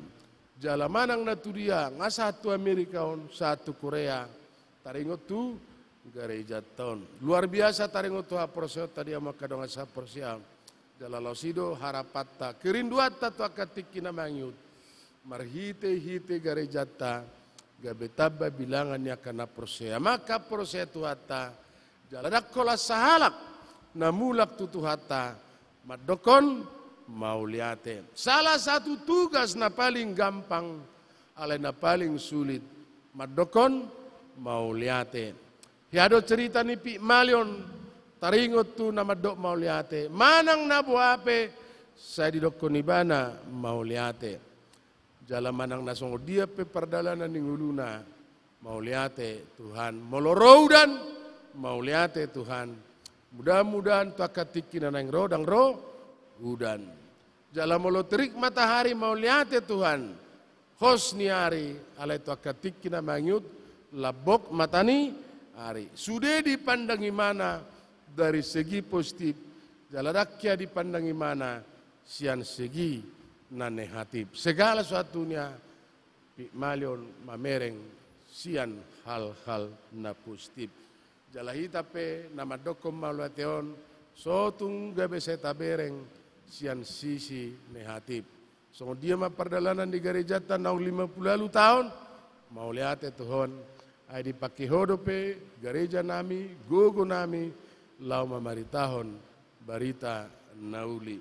Jala manang na tu dia nga satu Amerika on, satu Korea. Taringot tu gereja ton. Luar biasa taringot tu ha porsiaon tadi makadong asa porsiaon. Jala losido harapata kerinduata tu akatiki na mangyut. Marhite-hite gereja ta gabetaba bilangan ya kana porsia. Maka porsia tu hata jala dakola sahalak na mulak tu hata madokon mauliate. Salah satu tugas na paling gampang, alay na paling sulit, madokon mauliate. Hiado cerita ni Pigmalion, taringot tu na madok mauliate. Manang nabuape, sa didokon ibana mauliate. Jala manang nasongo dia pe perdalanan ning uluna, mauliate Tuhan. Moloroudan, mauliate Tuhan. Mudah-mudahan tu akatikin na nang rodang udan. Jala molo terik matahari mauliate Tuhan. Hos ni hari alai tu akatikin na mangyut labok matani hari. Sudah dipandangi mana dari segi positif. Jala rakyat dipandangi mana sian segi na negatif. Segala sesuatunya Pigmalion mamereng sian hal-hal na positif. Jala hitape nama dokom maluateon sotung gabe seta bereng sian sisi negatif. So dia ma perdalanan di gereja tahun 50 tahun mau lihat Tuhan ay dipakai hodope gereja nami gogo nami lau mamari tahun barita nauli.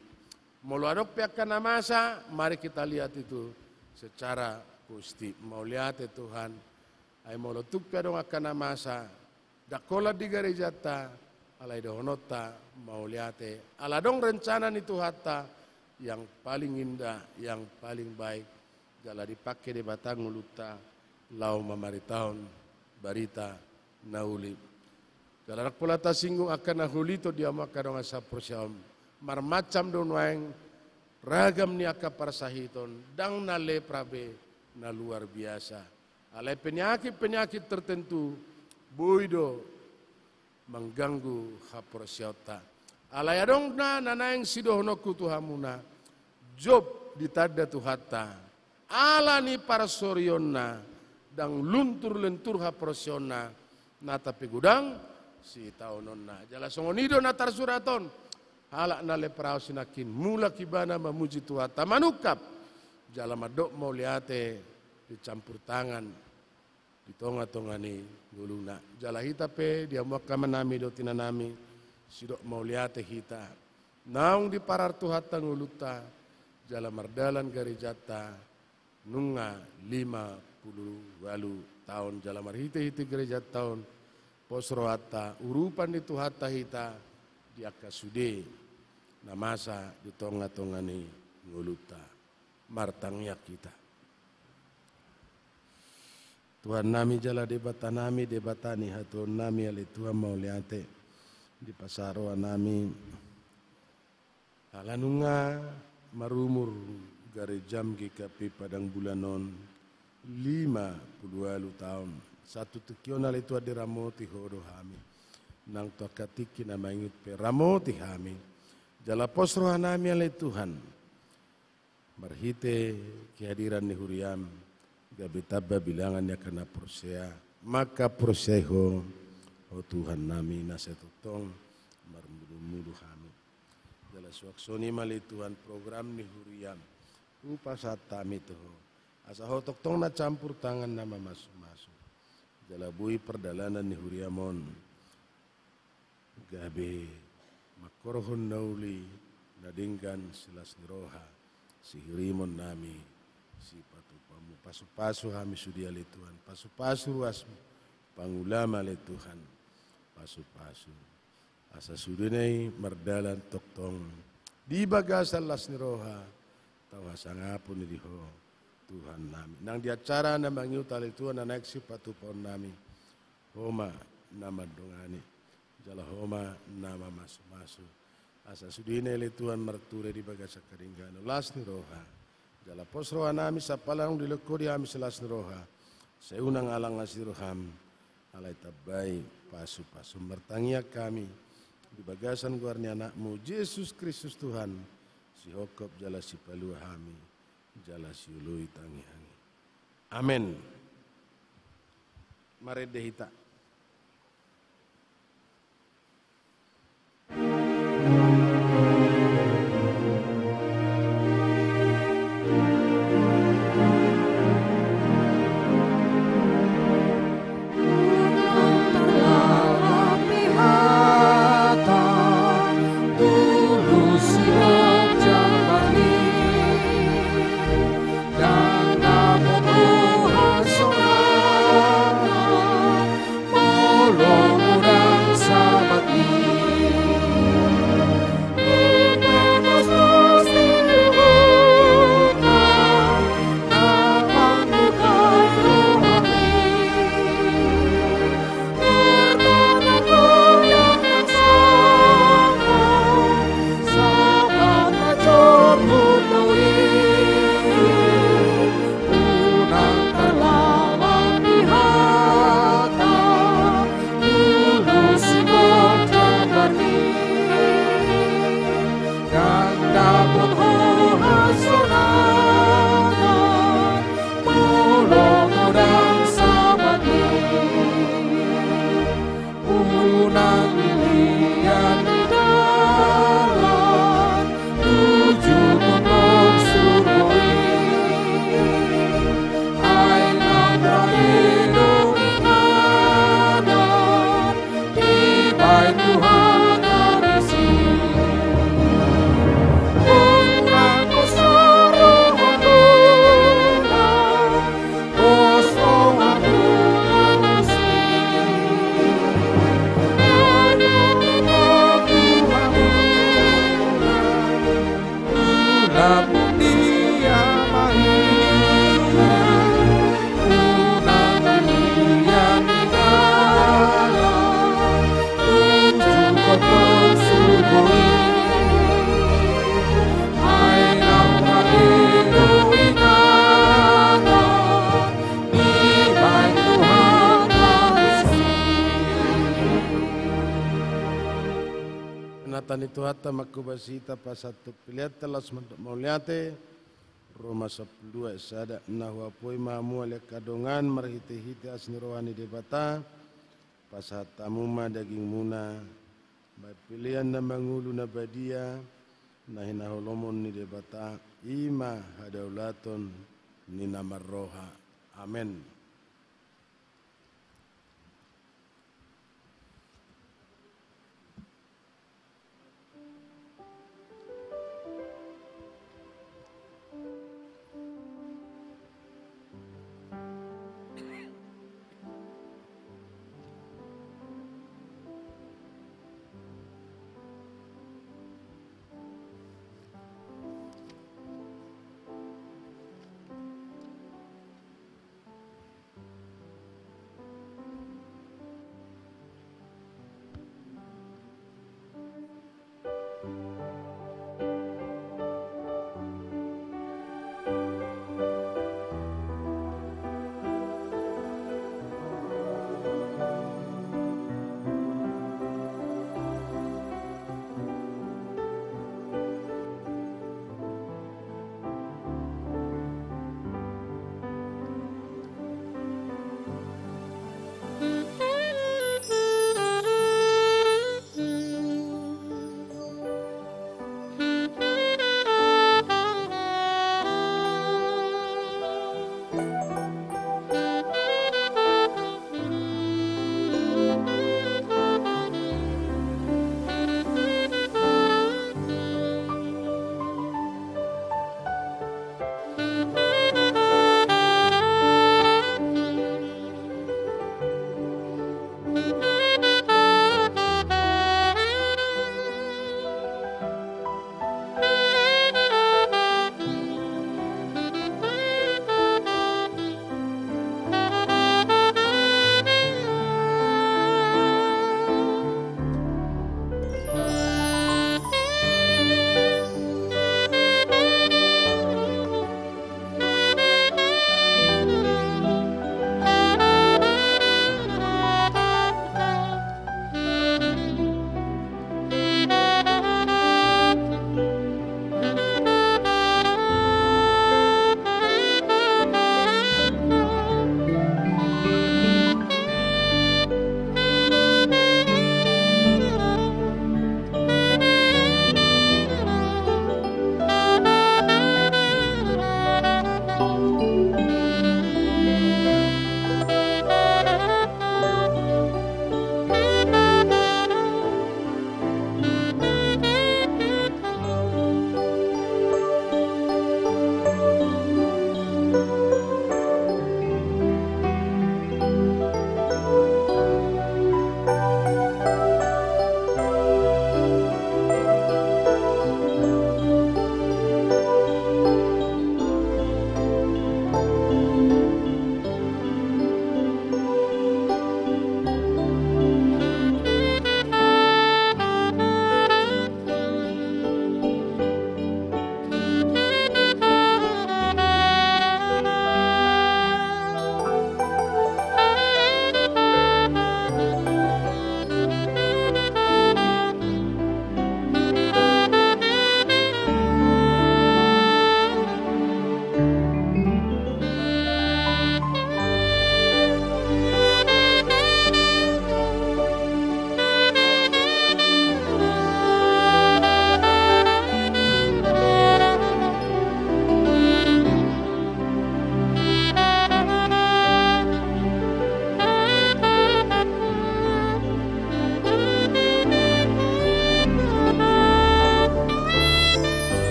Mau adok piakan namasa mari kita lihat itu secara positif. Mau lihat Tuhan ay mau letuk piadong akan namasa dakola di gereja ta alai dohonota mau liate aladong rencana ni Tuhata yang paling indah, yang paling baik jala dipakai di batang uluta lau mamari tahun barita nauli. Jala nak pula ta singgung akan nahulito dia maka dong asa persiam marmacam don waeng ragam ni aka parsahiton dang na leprabe na luar biasa. Alai penyakit-penyakit tertentu boido mengganggu haporsiota. Alayadong na nanayang sidohonoku Tuhamuna. Job ditada Tuhata. Ala ni parasoryon na dang luntur-lentur haporsiona na tapi gudang si taonon na. Jala songonido na tarsuraton. Halak na leprao sinakin mula kibana memuji Tuhata manukap. Jala madok mau liate dicampur tangan di tonga-tonga ni guluna. Jala hita pe dia muakaman nami do tinanami sidok mau liate hita. Naung di parar Tuhata nguluta jala mardalan garejata nunga 50 tahun jala marhite-hite gereja tahun posroata urupan di Tuhata hita di akasude namasa di tonga-tonga ni nguluta martangyak kita. Tuhan nami jala debatanami debatani hatun nami ali Tuhan mau liate di pasaro nami alanunga marumur garejam GKP padang bulanon 52 tahun satu tekion ali Tuhan diramoti hodo hami nang tuakatiki nama ingit pe ramoti hami jala posro nami ali Tuhan marhite kehadiran ni huriam gabitaba bilangannya kena persea maka perseho oh Tuhan nami nasetutong marmudu-mudu kami jala suaksoni mali Tuhan program ni huriam upa satami toho asa hotok tong na campur tangan nama masuk-masuk jala bui perdalanan ni huriamon gabe makorohon nauli nadingkan silas niroha si hirimon nami si patupamu pasu-pasu kami sudia le Tuhan pasu-pasu ruasmu pangulama le Tuhan pasu-pasu asa sudinai mardalan toktong di bagasan las niroha tawasangapun ni diho Tuhan nami nang di acara na mangyuta le Tuhan anak si patupon nami homa nama dongani jala homa nama masu-masu asa sudinai le Tuhan marture di bagasa karinggano las niroha jala posroha nami sapalang dilekodi kami selas roha seunang alang asiroham alai tabai pasu-pasu mertangia kami di bagasan guarni anakmu Yesus Kristus Tuhan si hokop jala si palua hami jala si ului tangi-hangi amin. Mari dehita Tulus siap jalan ni Tuhata makubasita pasatu piliata las mauliate Roma 12 sada nahu apoi mamu ale kadongan marhite-hite asni rohani debata pasatamuma daging muna bai pilihan na mangulu na badia nahi naholomon ni debata ima hadaulaton ni namarroha amen.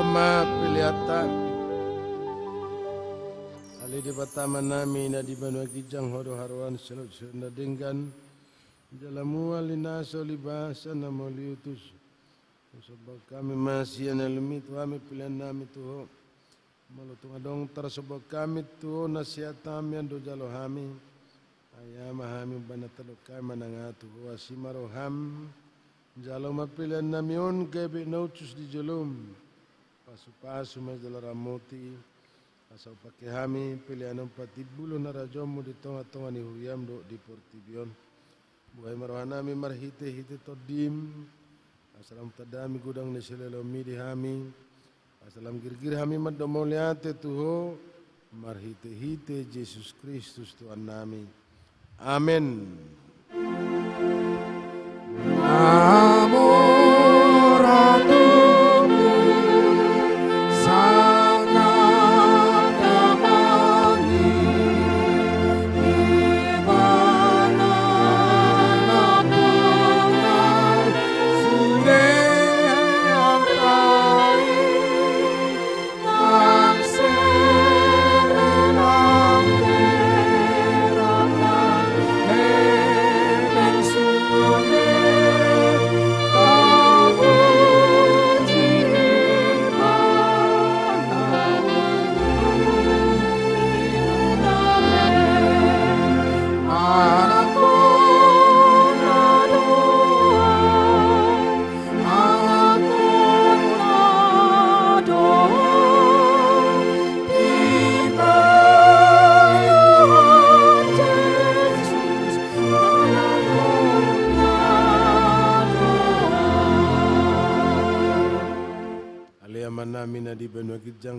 koma piliata ali di batama nami na di banua kijang hodo haruan selot senda denggan jalamu alinaso libasa namoliutus sebab kami masih analumi tuami pilihan nami tuho malu tungadong tersebab kami tuho nasihat kami ando jalo hami ayam hami banatalo kami manangatu wasimaroham jalo mapilihan nami on kebe nautus di jalum pasu-pasu majalah ramoti asal pakai hami pilihan 40 narajomu di tengah-tengah ni huyam do di Portibion buai marwana mi marhite todim asalam tadami gudang ni selalomi di hami asalam girgir hami madomoliate tuho marhite Yesus Kristus Tuhan nami amin.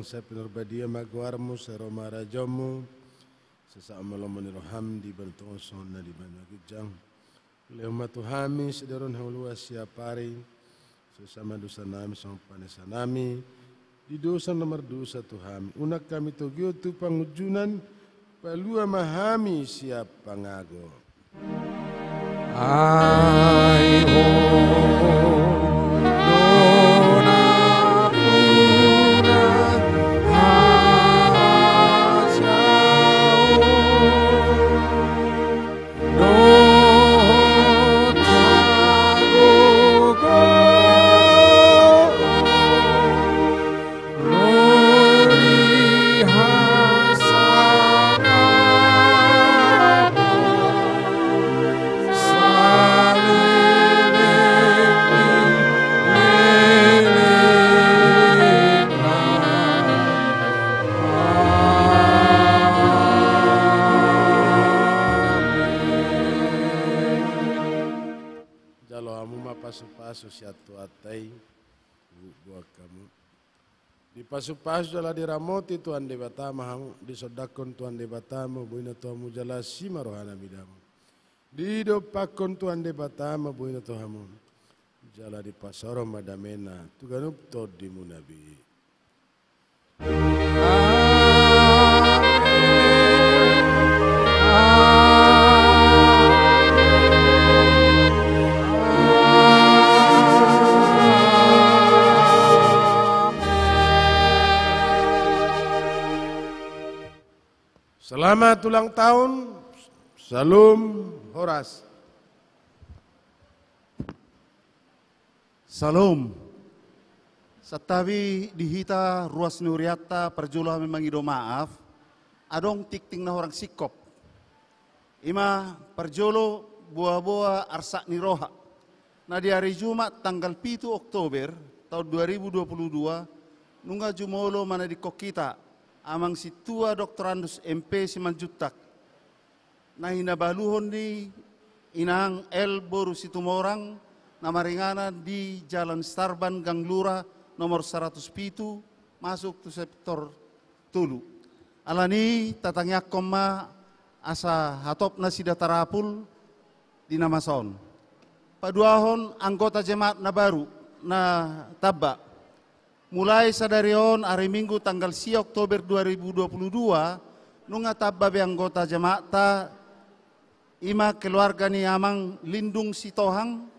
Sa penerbadia magwarmu saroma rajomu sesama lomani roham di bantung sona di banyak jang lema tuhami sederon haulua siapari sesama dosa nami sama panesa nami di dosa nomor dosa tuhami unak kami togyo tu pangujunan palua mahami siap pangago ai ho pasu-pasu jala diramoti Tuhan de batama disodakon Tuhan de batama buina Tuhamu jala sima rohana bidamu didopakon Tuhan de batama buina Tuhamu jala di pasoro madamena tuganup todimu nabi Selamat ulang tahun, Salam Horas. Salam. Satabi dihita ruas nuriata perjulah memang ido maaf. Adong tikting na orang sikop. Ima perjolo buah-buah arsak ni roha. Nah di hari Jumat tanggal 7 Oktober tahun 2022 nungga jumolo mana di kokita amang si tua doktorandus MP Simanjutak. Nah hinabaluhon di inang El Boru Situmorang namaringanan di Jalan Starban Gang Lura nomor 107 masuk ke sektor Tulu. Alani tatangyak koma asa hatop na sida tarapul di Namason. Paduahon anggota jemaat na baru na tabba. Mulai sadarion hari Minggu tanggal 10 Oktober 2022 nunga tabba be anggota jemaat ta ima keluarga ni amang lindung si tohang